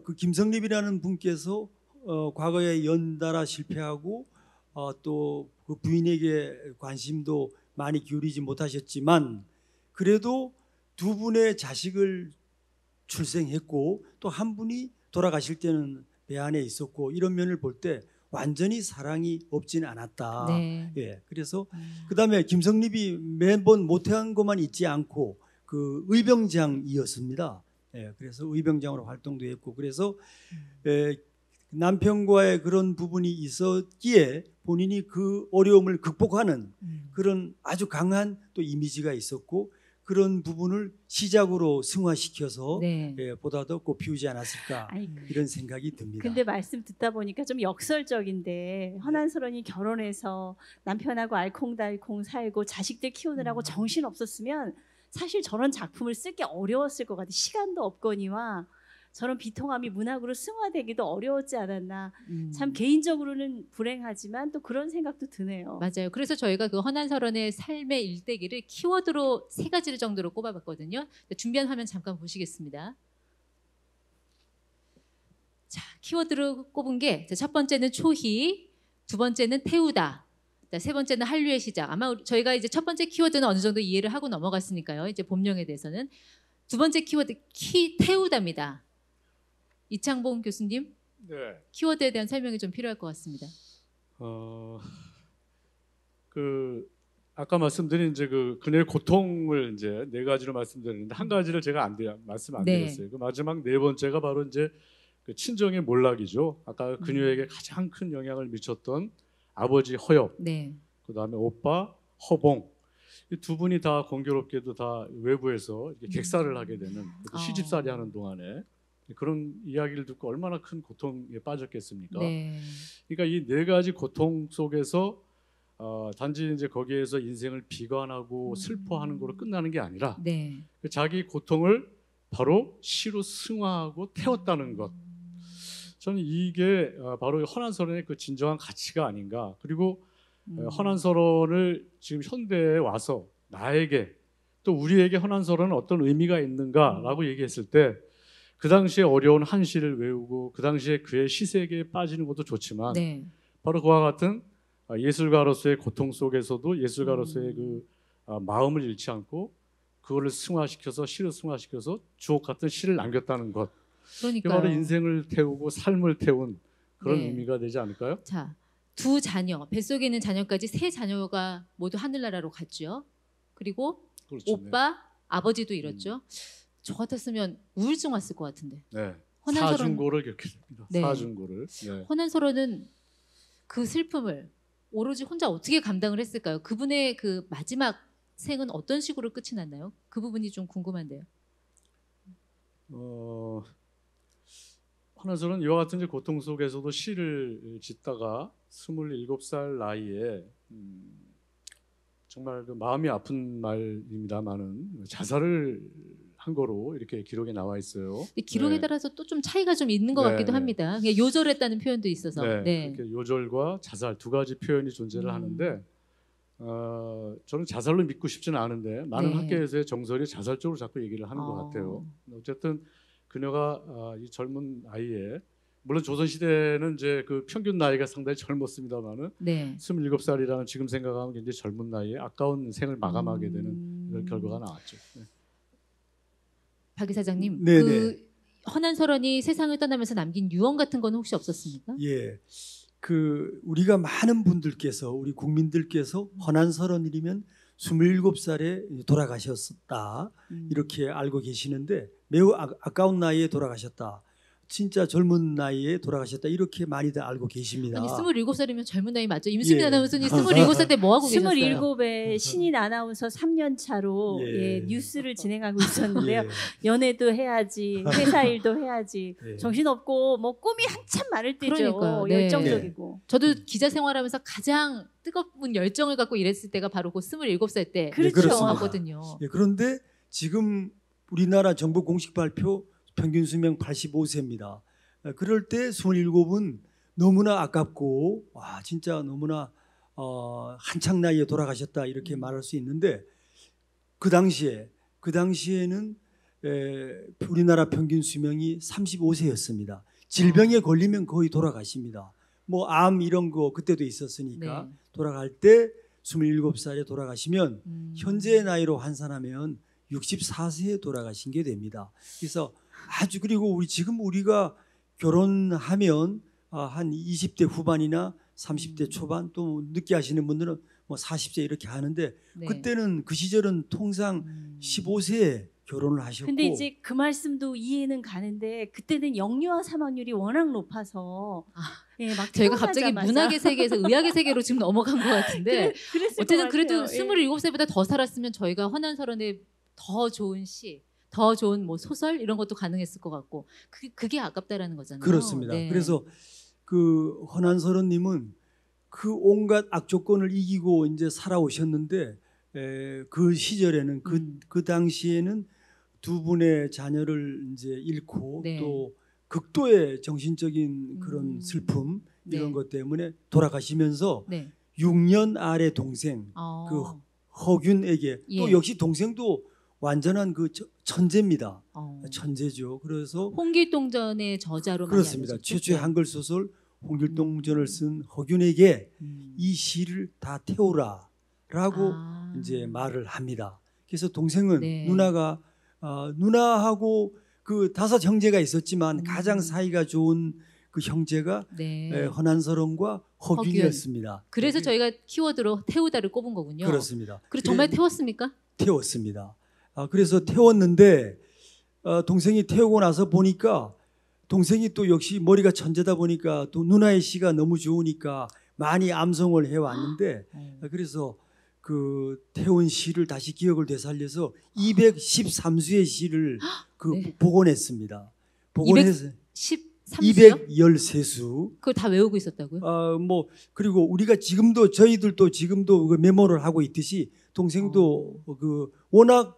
그 김성립이라는 분께서 과거에 연달아 실패하고 또 그 부인에게 관심도 많이 기울이지 못하셨지만 그래도 두 분의 자식을 출생했고 또 한 분이 돌아가실 때는 배 안에 있었고 이런 면을 볼 때 완전히 사랑이 없지는 않았다. 네. 예, 그래서 그다음에 김성립이 매번 못한 것만 있지 않고 그 의병장이었습니다. 예, 그래서 의병장으로 활동도 했고 그래서 남편과의 그런 부분이 있었기에 본인이 그 어려움을 극복하는 그런 아주 강한 또 이미지가 있었고 그런 부분을 시작으로 승화시켜서 네. 보다 더 꽃피우지 않았을까 이런 생각이 듭니다. 근데 말씀 듣다 보니까 좀 역설적인데 허난서론이 결혼해서 남편하고 알콩달콩 살고 자식들 키우느라고 정신 없었으면 사실 저런 작품을 쓰기 어려웠을 것 같아요. 시간도 없거니와 저런 비통함이 문학으로 승화되기도 어려웠지 않았나. 참 개인적으로는 불행하지만 또 그런 생각도 드네요. 맞아요. 그래서 저희가 그 허난서론의 삶의 일대기를 키워드로 3가지 정도로 꼽아봤거든요. 준비한 화면 잠깐 보시겠습니다. 자, 키워드로 꼽은 게 첫 번째는 초희, 두 번째는 태우다, 세 번째는 한류의 시작. 아마 저희가 이제 첫 번째 키워드는 어느 정도 이해를 하고 넘어갔으니까요. 이제 본명에 대해서는 두 번째 키워드 태우다입니다. 이창봉 교수님, 네. 키워드에 대한 설명이 좀 필요할 것 같습니다. 그 아까 말씀드린 이제 그녀의 고통을 이제 네 가지로 말씀드렸는데 한 가지를 제가 말씀 안 네. 드렸어요. 그 마지막 네 번째가 바로 이제 그 친정의 몰락이죠. 아까 그녀에게 가장 큰 영향을 미쳤던 아버지 허엽, 네. 그다음에 오빠 허봉, 이 두 분이 다 공교롭게도 다 외부에서 이렇게 객사를 하게 되는 그것도 시집살이 하는 동안에 그런 이야기를 듣고 얼마나 큰 고통에 빠졌겠습니까? 네. 그러니까 이 네 가지 고통 속에서 단지 이제 거기에서 인생을 비관하고 슬퍼하는 거로 끝나는 게 아니라 네. 자기 고통을 바로 시로 승화하고 태웠다는 것. 저는 이게 바로 헌한서론의 그 진정한 가치가 아닌가. 그리고 헌한서론을 지금 현대에 와서 나에게 또 우리에게 헌한서론은 어떤 의미가 있는가라고 얘기했을 때 그 당시에 어려운 한시를 외우고 그 당시에 그의 시세계에 빠지는 것도 좋지만 네. 바로 그와 같은 예술가로서의 고통 속에서도 예술가로서의 그 마음을 잃지 않고 그거를 승화시켜서 시로 승화시켜서 주옥 같은 시를 남겼다는 것. 이게 그러니까요. 바로 인생을 태우고 삶을 태운 그런 네. 의미가 되지 않을까요? 자, 두 자녀, 뱃속에 있는 자녀까지 세 자녀가 모두 하늘나라로 갔죠. 그리고 그렇죠. 오빠, 아버지도 잃었죠. 저 같았으면 우울증 왔을 것 같은데. 네. 헌한서론- 사중고를 겪게 됩니다. 네. 사중고를. 네. 헌한서론은 그 슬픔을 오로지 혼자 어떻게 감당을 했을까요? 그분의 그 마지막 생은 어떤 식으로 끝이 났나요? 그 부분이 좀 궁금한데요. 헌한서는 이와 같은 이제 고통 속에서도 시를 짓다가 27살 나이에 정말 그 마음이 아픈 말입니다만은 자살을 한 거로 이렇게 기록에 나와 있어요. 근데 기록에 네. 따라서 또 좀 차이가 좀 있는 것 네, 같기도 네. 합니다. 그냥 요절했다는 표현도 있어서. 네, 네. 그렇게 요절과 자살 두 가지 표현이 존재를 하는데 저는 자살로 믿고 싶지는 않은데 많은 네. 학계에서의 정설이 자살적으로 자꾸 얘기를 하는 것 어. 같아요. 어쨌든 그녀가 이 젊은 나이에 물론 조선 시대는 이제 그 평균 나이가 상당히 젊었습니다만은 네. 27살이라는 지금 생각하면 굉장히 젊은 나이에 아까운 생을 마감하게 되는 이런 결과가 나왔죠. 네. 박 이사장님, 네, 그 헌한서론이 세상을 떠나면서 남긴 유언 같은 건 혹시 없었습니까? 예. 그 우리가 많은 분들께서 우리 국민들께서 헌한서론이면 27살에 돌아가셨다 이렇게 알고 계시는데 매우 아까운 나이에 돌아가셨다. 진짜 젊은 나이에 돌아가셨다 이렇게 많이들 알고 계십니다. 아니 27살이면 젊은 나이 맞죠? 임수민 예. 아나운서님 27살 때 뭐 하고 계셨어요? 27에 신인 아나운서 3년 차로 예. 예, 뉴스를 진행하고 있었는데요. 예. 연애도 해야지, 회사 일도 해야지, 예. 정신없고 뭐 꿈이 한참 많을 때죠. 그러니까요. 네. 열정적이고. 저도 기자 생활하면서 가장 뜨거운 열정을 갖고 일했을 때가 바로 그 27살 때 그렇죠. 그렇습니다. 하거든요. 예, 그런데 지금 우리나라 정부 공식 발표 평균 수명 85세입니다. 그럴 때 27은 너무나 아깝고 와 진짜 너무나 한창 나이에 돌아가셨다 이렇게 말할 수 있는데 그 당시에는 우리나라 평균 수명이 35세였습니다. 질병에 걸리면 거의 돌아가십니다. 뭐 암 이런 거 그때도 있었으니까 네. 돌아갈 때 27살에 돌아가시면 현재의 나이로 환산하면 64세에 돌아가신 게 됩니다. 그래서 아주 그리고 지금 우리가 결혼하면 한 20대 후반이나 30대 초반 또 늦게 하시는 분들은 뭐 40세 이렇게 하는데 네. 그때는 그 시절은 통상 15세에 결혼을 하셨고 근데 이제 그 말씀도 이해는 가는데 그때는 영유아 사망률이 워낙 높아서 예, 막 저희가 갑자기 태어나자마자 문학의 세계에서 의학의 세계로 지금 넘어간 것 같은데 그랬을 어쨌든 것 그래도 같아요. 예. 27살보다 더 살았으면 저희가 헌한서론의 더 좋은 시, 더 좋은 뭐 소설 이런 것도 가능했을 것 같고 그게 아깝다라는 거잖아요. 그렇습니다. 네. 그래서 그 헌한서론님은 그 온갖 악조건을 이기고 이제 살아오셨는데 그 시절에는 그 당시에는 두 분의 자녀를 이제 잃고 네. 또 극도의 정신적인 그런 슬픔 네. 이런 것 때문에 돌아가시면서 네. 6년 아래 동생 그 허균에게 예. 또 역시 동생도 완전한 그 천재입니다. 어. 천재죠. 그래서 홍길동전의 저자로 그렇습니다. 많이 알려졌죠? 최초의 한글 소설 홍길동전을 쓴 허균에게 이 시를 다 태우라라고 이제 말을 합니다. 그래서 동생은 네. 누나하고 그 5 형제가 있었지만 가장 사이가 좋은 그 형제가 네. 허난서론과 허균이었습니다. 그래서 저희가 키워드로 태우다를 꼽은 거군요. 그렇습니다. 그리고 정말 태웠습니까? 태웠습니다. 그래서 태웠는데 동생이 태우고 나서 보니까 동생이 또 역시 머리가 천재다 보니까 또 누나의 시가 너무 좋으니까 많이 암송을 해왔는데 그래서 그 태운 시를 다시 기억을 되살려서 213수의 시를 네. 복원했습니다. 복원해서 213수요? 213수. 그걸 다 외우고 있었다고요? 뭐 그리고 우리가 지금도 저희들도 지금도 그 메모를 하고 있듯이 동생도 그 워낙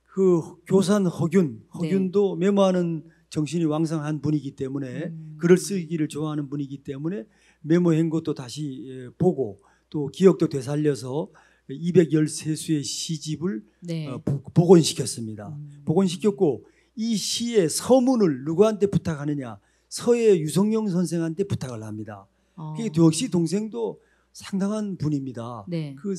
그 교산 허균도 메모하는 정신이 왕성한 분이기 때문에 글을 쓰기를 좋아하는 분이기 때문에 메모한 것도 다시 보고 또 기억도 되살려서 213수의 시집을 네. 복원시켰습니다. 복원시켰고 이 시의 서문을 누구한테 부탁하느냐? 서예 유성영 선생한테 부탁을 합니다. 그게 역시 동생도 상당한 분입니다. 네. 그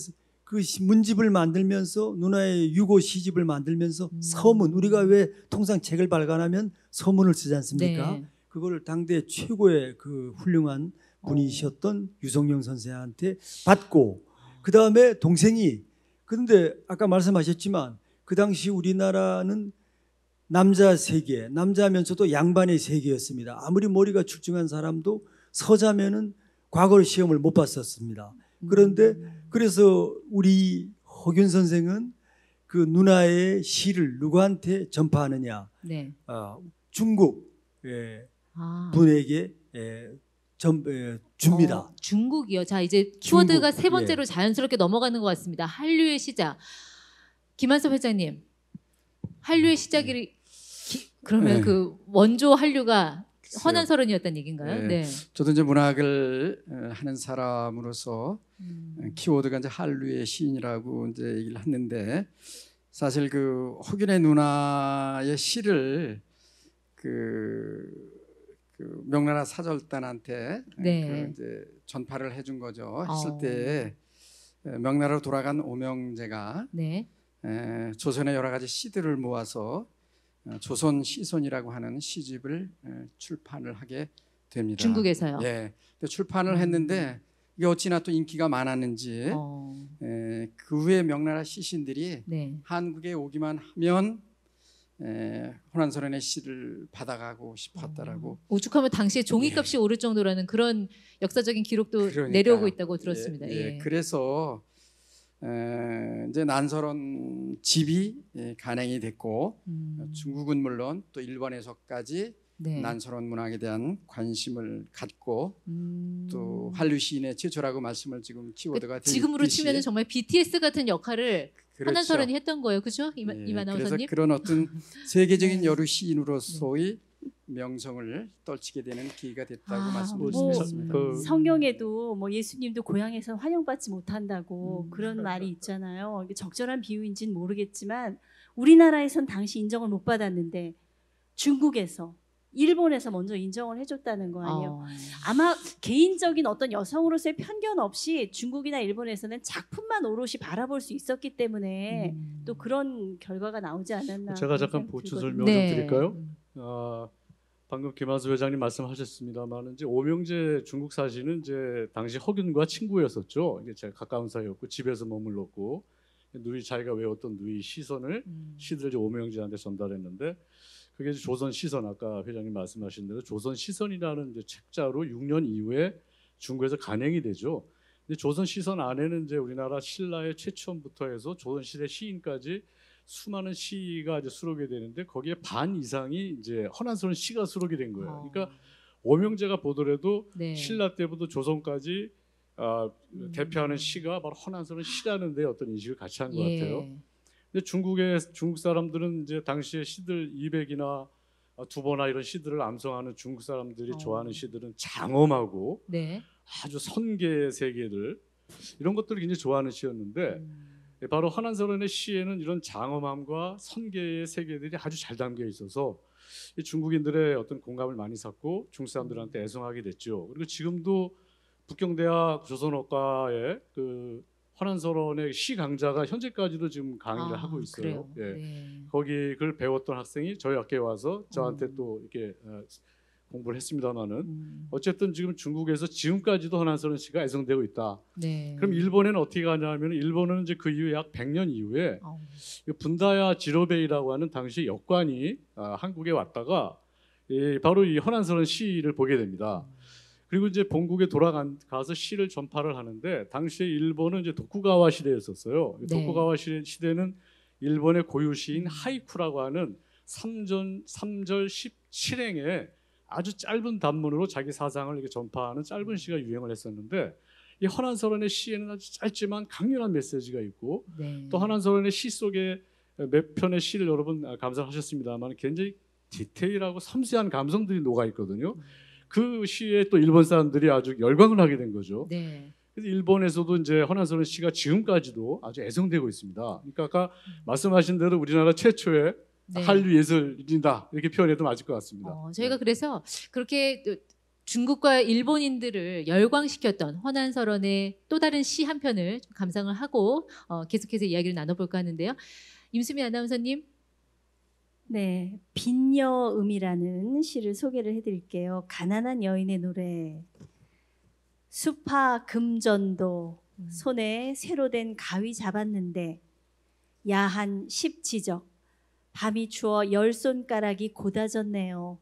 문집을 만들면서 누나의 유고 시집을 만들면서 서문 우리가 왜 통상 책을 발간하면 서문을 쓰지 않습니까? 네. 그걸 당대 최고의 그 훌륭한 분이셨던 유성영 선생한테 받고 그 다음에 동생이 그런데 아까 말씀하셨지만 그 당시 우리나라는 남자 세계, 남자면서도 양반의 세계였습니다. 아무리 머리가 출중한 사람도 서자면은 과거 시험을 못 봤었습니다. 그런데 그래서 우리 허균 선생은 그 누나의 시를 누구한테 전파하느냐? 네. 중국 분에게 줍니다. 중국이요. 자 이제 키워드가 중국, 세 번째로 자연스럽게 넘어가는 것 같습니다. 한류의 시작. 김한섭 회장님, 한류의 시작이 그러면 그 원조 한류가 허난서론이었다는 얘기인가요? 네. 저도 이제 문학을 하는 사람으로서 키워드가 이제 한류의 시인이라고 이제 얘기를 했는데 사실 그 허균의 누나의 시를 그 명나라 사절단한테 네. 그 이제 전파를 해준 거죠. 했을 때 명나라로 돌아간 오명제가 네. 조선의 여러 가지 시들을 모아서 조선 시선이라고 하는 시집을 출판을 하게 됩니다. 중국에서요. 예. 출판을 했는데 이게 어찌나 또 인기가 많았는지 그 후에 명나라 시신들이 네. 한국에 오기만 하면 호난서론의 시를 받아가고 싶었다라고. 오죽하면 당시에 종이값이 오를 정도라는 그런 역사적인 기록도 그러니까요. 내려오고 있다고 들었습니다. 예. 그래서 이제 난서론 집이 간행이 됐고 중국은 물론 또 일본에서까지 네. 난서론 문학에 대한 관심을 갖고 또 한류 시인의 최초라고 말씀을 지금 키워드가 되어 지금으로 있듯이 치면은 정말 BTS 같은 역할을 그렇죠. 허난서론이 했던 거예요, 그죠? 예, 이만 그래서 아나운서님. 그런 어떤 세계적인 네. 여류 시인으로서의 명성을 떨치게 되는 기회가 됐다고 말씀을 드리셨습니다. 성경에도 뭐 예수님도 고향에서 환영받지 못한다고 그런 말이 있잖아요. 이게 적절한 비유인지는 모르겠지만 우리나라에선 당시 인정을 못 받았는데 중국에서 일본에서 먼저 인정을 해줬다는 거 아니에요. 아마 개인적인 어떤 여성으로서의 편견 없이 중국이나 일본에서는 작품만 오롯이 바라볼 수 있었기 때문에 또 그런 결과가 나오지 않았나. 제가 잠깐 보충 설명 네. 좀 드릴까요? 방금 김한수 회장님 말씀하셨습니다만 이제 오명제 중국 사시는 이제 당시 허균과 친구였었죠. 이게 제가 가까운 사이였고 집에서 머물렀고 누이 자기가 외웠던 누이 시선을 시들을 이제 오명제한테 전달했는데 그게 이제 조선 시선 아까 회장님 말씀하신 대로 조선 시선이라는 이제 책자로 6년 이후에 중국에서 간행이 되죠. 근데 조선 시선 안에는 이제 우리나라 신라의 최첨부터 해서 조선 시대 시인까지 수많은 시가 이제 수록이 되는데 거기에 반 이상이 이제 허난서론 시가 수록이 된 거예요. 그러니까 오명제가 보더라도 네. 신라 때부터 조선까지 대표하는 시가 바로 허난서론 시라는 데 어떤 인식을 같이 한 것 같아요. 근데 중국 사람들은 이제 당시에 시들 200이나 두보나 이런 시들을 암송하는 중국 사람들이 좋아하는 시들은 장엄하고 네. 아주 선계의 세계들 이런 것들을 굉장히 좋아하는 시였는데 바로 허난서론의 시에는 이런 장엄함과 선계의 세계들이 아주 잘 담겨 있어서 중국인들의 어떤 공감을 많이 샀고 중국 사람들한테 애송하게 됐죠. 그리고 지금도 북경대학 조선어과의 그 허난서론의 시 강좌가 현재까지도 지금 강의를 하고 있어요. 예. 네. 거기 그걸 배웠던 학생이 저희 학교에 와서 저한테 또 이렇게 공부를 했습니다만은 어쨌든 지금 중국에서 지금까지도 허난서른 시가 애성되고 있다. 네. 그럼 일본에는 어떻게 가냐면 일본은 이제 그 이후에 약 100년 이후에 어. 분다야 지로베이라고 하는 당시 역관이 한국에 왔다가 바로 이 허난서른 시를 보게 됩니다. 그리고 이제 본국에 돌아가서 시를 전파를 하는데 당시에 일본은 이제 도쿠가와 시대였었어요. 네. 도쿠가와 시대는 일본의 고유 시인 하이쿠라고 하는 3절 17행의 아주 짧은 단문으로 자기 사상을 이렇게 전파하는 짧은 시가 유행을 했었는데 이 허난서른의 시에는 아주 짧지만 강렬한 메시지가 있고 네. 또 허난서른의 시 속에 몇 편의 시를 여러분 감상하셨습니다만 굉장히 디테일하고 섬세한 감성들이 녹아 있거든요. 그 시에 또 일본 사람들이 아주 열광을 하게 된 거죠. 네. 그래서 일본에서도 이제 허난서른 시가 지금까지도 아주 애성되고 있습니다. 그러니까 아까 말씀하신 대로 우리나라 최초의 네. 한류 예술인이다 이렇게 표현해도 맞을 것 같습니다. 저희가 그래서 그렇게 중국과 일본인들을 열광시켰던 허난서른의 또 다른 시 한 편을 좀 감상을 하고 계속해서 이야기를 나눠볼까 하는데요. 임수미 아나운서님. 네, 빈여음이라는 시를 소개를 해드릴게요. 가난한 여인의 노래. 수파 금전도 손에 새로 된 가위 잡았는데 야한 십지적 밤이 추워 10손가락이 고다졌네요.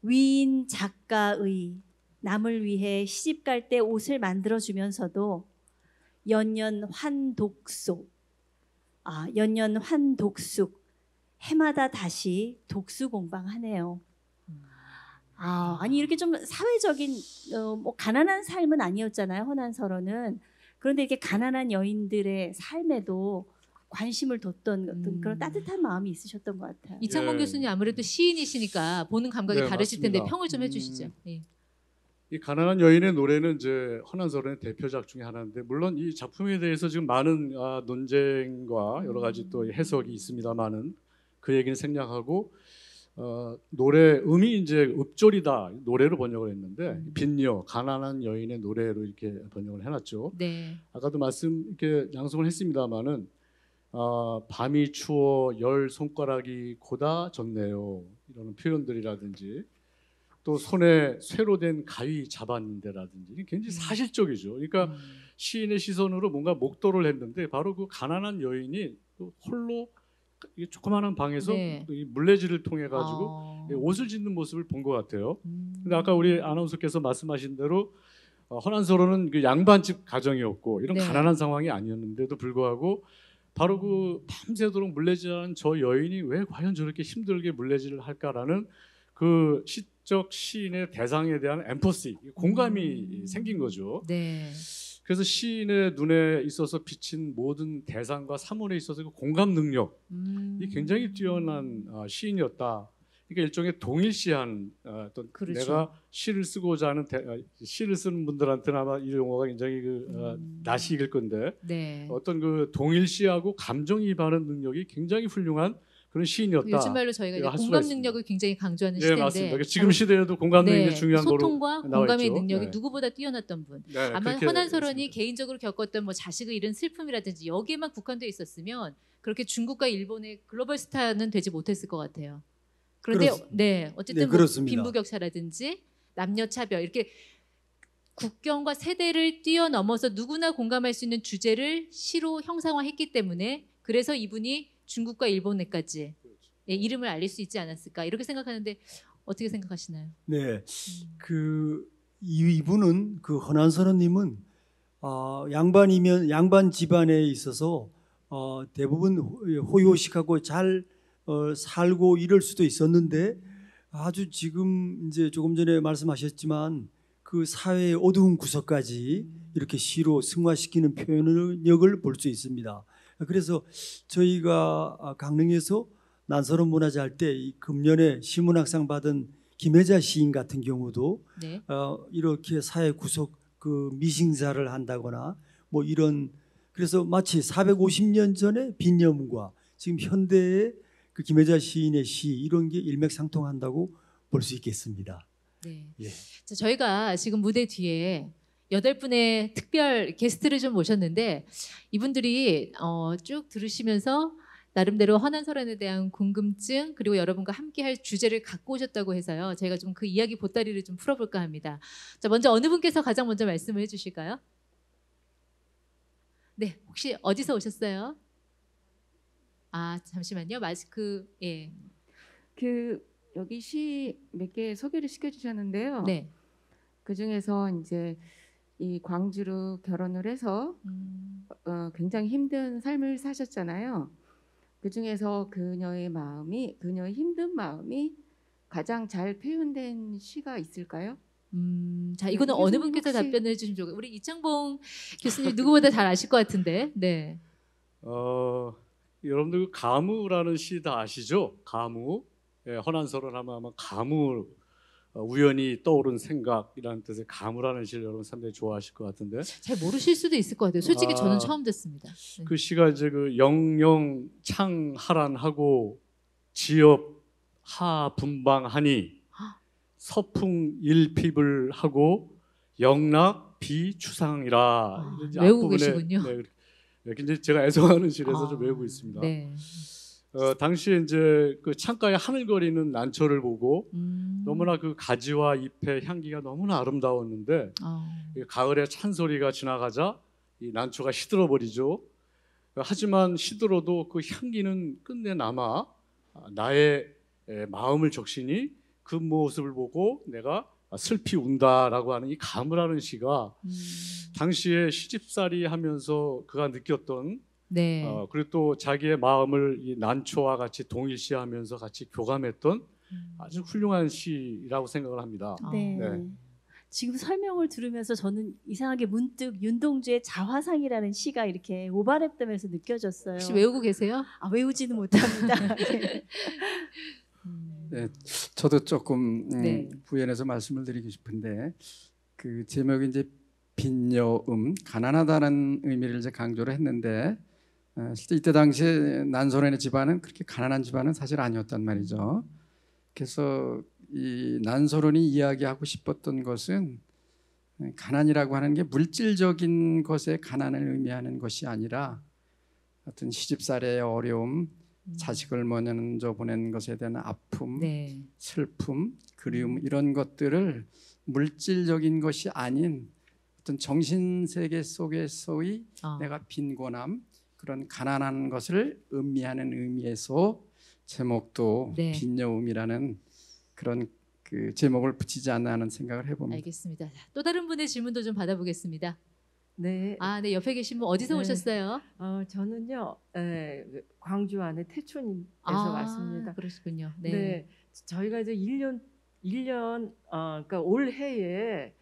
위인 작가의 남을 위해 시집갈 때 옷을 만들어주면서도 연년 환독숙 해마다 다시 독수 공방하네요. 아니 이렇게 좀 사회적인 뭐 가난한 삶은 아니었잖아요. 허난서른은. 그런데 이렇게 가난한 여인들의 삶에도 관심을 뒀던 어떤 그런 따뜻한 마음이 있으셨던 것 같아요. 이창범 예. 교수님 아무래도 시인이시니까 보는 감각이 네, 다르실 맞습니다. 텐데 평을 좀 해주시죠. 예. 이 가난한 여인의 노래는 이제 허난서른의 대표작 중에 하나인데 물론 이 작품에 대해서 지금 많은 논쟁과 여러 가지 또 해석이 있습니다만은 그 얘기는 생략하고 노래 음이 이제 읍조리다 노래로 번역을 했는데 빈여 가난한 여인의 노래로 이렇게 번역을 해놨죠. 네. 아까도 이렇게 양송을 했습니다만은 밤이 추워 10손가락이 고다졌네요 이런 표현들이라든지 또 손에 쇠로 된 가위 잡았는데라든지 이게 굉장히 사실적이죠. 그러니까 시인의 시선으로 뭔가 목도를 했는데 바로 그 가난한 여인이 또 홀로 이 조그마한 방에서 네. 이 물레질을 통해 가지고 옷을 짓는 모습을 본 것 같아요. 근데 아까 우리 아나운서께서 말씀하신 대로 허난서른은 그 양반집 가정이었고 이런 네. 가난한 상황이 아니었는데도 불구하고 바로 그 밤새도록 물레질하는 저 여인이 왜 과연 저렇게 힘들게 물레질을 할까라는 그 시적 시인의 대상에 대한 엠퍼시, 공감이 생긴 거죠. 네. 그래서 시인의 눈에 있어서 비친 모든 대상과 사물에 있어서 그 공감 능력, 이 굉장히 뛰어난 시인이었다. 그러니까 일종의 동일시한 어떤 그렇죠. 내가 시를 쓰고자 하는 시를 쓰는 분들한테는 아마 이 용어가 굉장히 낯익을 건데 네. 어떤 그 동일시하고 감정이입하는 능력이 굉장히 훌륭한 그런 시인이었다. 요즘 말로 저희가 이제 할 수가 공감 있습니다. 능력을 굉장히 강조하는 네, 시대인데 맞습니다. 지금 시대에도 공감 능력이 네, 중요한 거로 소통과 나와 공감의 있죠. 능력이 네. 누구보다 뛰어났던 분. 네, 아마 그렇게 허난서른이 있습니다. 개인적으로 겪었던 뭐 자식을 잃은 슬픔이라든지 여기에만 국한되어 있었으면 그렇게 중국과 일본의 글로벌 스타는 되지 못했을 것 같아요. 그런데 네, 어쨌든 네, 뭐 그렇습니다. 빈부격차라든지 남녀 차별 이렇게 국경과 세대를 뛰어넘어서 누구나 공감할 수 있는 주제를 시로 형상화했기 때문에 그래서 이분이 중국과 일본에까지 예, 이름을 알릴 수 있지 않았을까 이렇게 생각하는데 어떻게 생각하시나요? 네, 이분은 그 허난서른님은 양반 집안에 있어서 대부분 호요식하고 잘 살고 이럴 수도 있었는데 아주 지금 이제 조금 전에 말씀하셨지만 그 사회의 어두운 구석까지 이렇게 시로 승화시키는 표현력을 볼 수 있습니다. 그래서 저희가 강릉에서 난서른 문화제 할 때 이 금년에 시문학상 받은 김혜자 시인 같은 경우도 네. 이렇게 사회 구석 그 미싱사를 한다거나 뭐 이런 그래서 마치 450년 전의 빈여음과 지금 현대의 그 김혜자 시인의 시 이런 게 일맥상통한다고 볼 수 있겠습니다. 네. 예. 자, 저희가 지금 무대 뒤에 8분의 특별 게스트를 좀 모셨는데 이분들이 쭉 들으시면서 나름대로 헌안설원에 대한 궁금증 그리고 여러분과 함께할 주제를 갖고 오셨다고 해서요. 저희가 좀 그 이야기 보따리를 좀 풀어볼까 합니다. 자, 먼저 어느 분께서 가장 먼저 말씀을 해주실까요? 네, 혹시 어디서 오셨어요? 아, 잠시만요. 마스크, 예. 여기 시 몇 개 소개를 시켜주셨는데요. 네. 그 중에서 이제 이 광주로 결혼을 해서 굉장히 힘든 삶을 사셨잖아요. 그 중에서 그녀의 힘든 마음이 가장 잘 표현된 시가 있을까요? 자, 이거는 어느 분께서 혹시... 답변을 해주시면 좋을까요? 우리 이창봉 교수님 누구보다 잘 아실 것 같은데. 네. 여러분들 가무라는 시 다 아시죠? 가무. 예, 헌안설원 하면 아마 가무, 우연히 떠오른 생각이라는 뜻의 가무라는 시를 여러분 상당히 좋아하실 것 같은데. 잘 모르실 수도 있을 것 같아요. 솔직히 저는 처음 듣습니다. 네. 그 시가 이제 그 영영 창하란하고 지엽 하 분방하니 서풍 일핍을 하고 영락 비추상이라. 외우고 계시군요. 네, 굉장히 제가 애송하는 시라서 좀 외우고 있습니다. 네. 당시에 이제 그 창가에 하늘거리는 난초를 보고 너무나 그 가지와 잎의 향기가 너무나 아름다웠는데 가을에 찬소리가 지나가자 이 난초가 시들어 버리죠. 하지만 시들어도 그 향기는 끝내 남아 나의 마음을 적시니 그 모습을 보고 내가 슬피 운다라고 하는 이 가무라는 시가 당시에 시집살이 하면서 그가 느꼈던 네. 그리고 또 자기의 마음을 이 난초와 같이 동일시하면서 같이 교감했던 아주 훌륭한 시라고 생각을 합니다. 네. 네. 지금 설명을 들으면서 저는 이상하게 문득 윤동주의 자화상이라는 시가 이렇게 오버랩되면서 느껴졌어요. 혹시 외우고 계세요? 외우지는 못합니다. 네, 저도 조금 네. 부연해서 말씀을 드리고 싶은데 그 제목이 이제 빈여음, 가난하다는 의미를 이제 강조를 했는데 실제 이때 당시에 난소련의 집안은 그렇게 가난한 집안은 사실 아니었단 말이죠. 그래서 이 난소련이 이야기하고 싶었던 것은 가난이라고 하는 게 물질적인 것의 가난을 의미하는 것이 아니라 어떤 시집살이의 어려움, 자식을 먼저 보낸 것에 대한 아픔, 네. 슬픔, 그리움 이런 것들을 물질적인 것이 아닌 어떤 정신세계 속에서의 내가 빈곤함, 그런 가난한 것을 의미하는 의미에서 제목도 네. 빈여움이라는 그런 그 제목을 붙이지 않나 하는 생각을 해봅니다. 알겠습니다. 또 다른 분의 질문도 좀 받아보겠습니다. 네. 네, 옆에 계신 분 어디서 오셨어요? 저는요, 광주 안에 태촌에서 왔습니다. 그러시군요. 네. 네. 저희가 이제 1년, 그러니까 올해에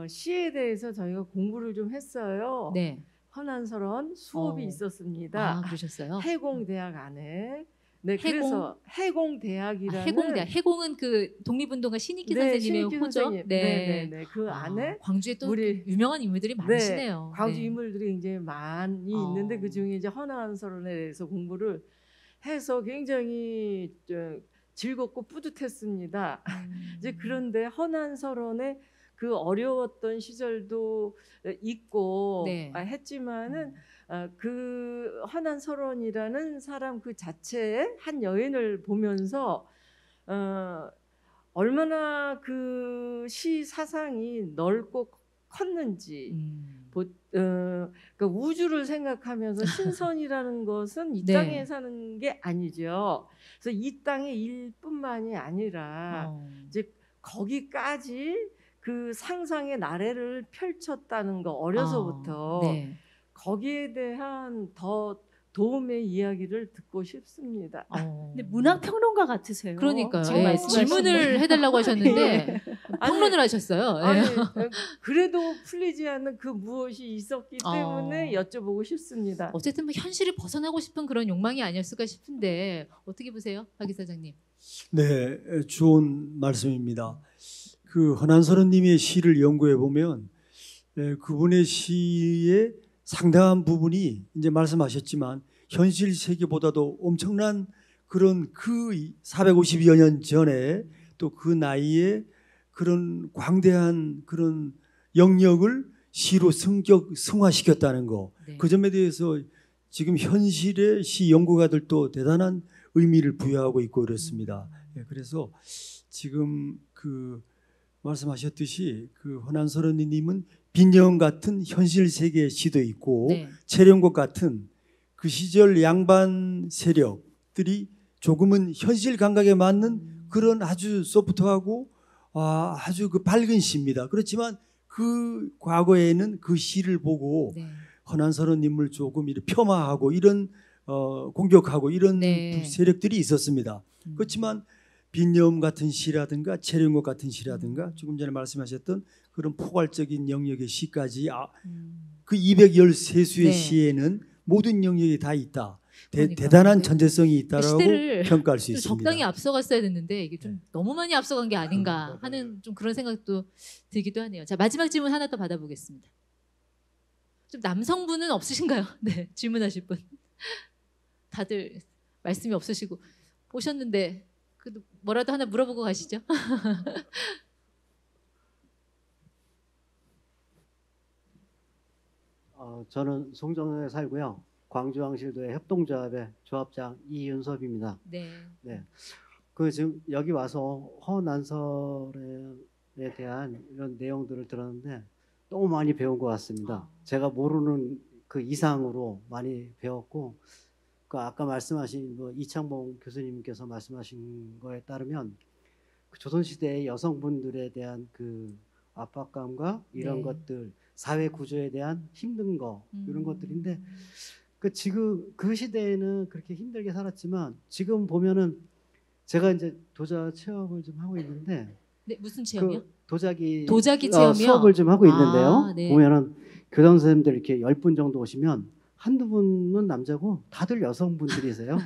시에 대해서 저희가 공부를 좀 했어요. 네. 헌안설원 수업이 있었습니다. 그러셨어요? 해공대학 안에. 네, 해공? 그래서 해공대학이라는 해공대학. 해공은 그 독립운동가 신익희 선생님의 신익희 호죠. 선생님. 네. 그 안에 광주에 또 우리 유명한 인물들이 많으시네요. 광주 네. 인물들이 굉장히 많이 있는데 그 중에 이제 헌안설원에 대해서 공부를 해서 굉장히 즐겁고 뿌듯했습니다. 이제 그런데 헌안설원의 그 어려웠던 시절도 있고 네. 했지만은 그 헌안설원이라는 사람 그 자체의 한 여인을 보면서 얼마나 그 시 사상이 넓고 컸는지 그러니까 우주를 생각하면서 신선이라는 것은 이 네. 땅에 사는 게 아니죠. 그래서 이 땅의 일뿐만이 아니라 이제 거기까지 그 상상의 나래를 펼쳤다는 거 어려서부터 네. 거기에 대한 더 도움의 이야기를 듣고 싶습니다. 근데 문학 평론가 같으세요. 그러니까요. 지금 예, 말씀하신 질문을 해달라고 하셨는데 평론을 하셨어요. 예. 아니, 그래도 풀리지 않는 그 무엇이 있었기 때문에 여쭤보고 싶습니다. 어쨌든 뭐 현실을 벗어나고 싶은 그런 욕망이 아니었을까 싶은데 어떻게 보세요, 박 이사장님? 네, 좋은 말씀입니다. 그 헌안설원님의 시를 연구해 보면 그분의 시의 상당한 부분이 이제 말씀하셨지만 현실 세계보다도 엄청난 그런 그 450여 년 전에 또 그 나이에 그런 광대한 그런 영역을 시로 승화시켰다는 거. 네. 그 점에 대해서 지금 현실의 시 연구가들도 대단한 의미를 부여하고 있고 그렇습니다. 예, 그래서 지금 그 말씀하셨듯이 그 허난설원님은 빈영 같은 현실 세계의 시도 있고 네. 채령곡 같은 그 시절 양반 세력들이 조금은 현실 감각에 맞는 그런 아주 소프트하고 아주 그 밝은 시입니다. 그렇지만 그 과거에는 그 시를 보고 네. 허난설원님을 조금 이렇게 폄하하고 이런 공격하고 이런 네. 세력들이 있었습니다. 그렇지만 빈념 같은 시라든가 채령곡 같은 시라든가 조금 전에 말씀하셨던 그런 포괄적인 영역의 시까지 그 213수의 네. 시에는 모든 영역이 다 있다. 그러니까요. 대단한 네. 전제성이 있다라고 시대를 평가할 수 좀 있습니다. 적당히 앞서갔어야 됐는데 이게 좀 네. 너무 많이 앞서간 게 아닌가 하는 좀 그런 생각도 들기도 하네요. 자, 마지막 질문 하나 더 받아보겠습니다. 좀 남성분은 없으신가요? 네, 질문하실 분. 다들 말씀이 없으시고 오셨는데 그래도 뭐라도 하나 물어보고 가시죠. 저는 송정에 살고요. 광주왕실도의 협동조합의 조합장 이윤섭입니다. 네. 네. 그 지금 여기 와서 허난설에 대한 이런 내용들을 들었는데 너무 많이 배운 것 같습니다. 제가 모르는 그 이상으로 많이 배웠고, 그 아까 말씀하신 뭐 이창봉 교수님께서 말씀하신 거에 따르면 그 조선시대의 여성분들에 대한 그 압박감과 이런 네. 것들, 사회 구조에 대한 힘든 거 이런 것들인데, 그 지금 그 시대에는 그렇게 힘들게 살았지만 지금 보면은 제가 이제 도자 체험을 좀 하고 있는데, 네, 무슨 체험이요? 그 도자기 체험이요? 수업을 좀 하고 있는데요. 네. 보면은 교장 선생님들 이렇게 10분 정도 오시면 한두 분은 남자고 다들 여성분들이세요.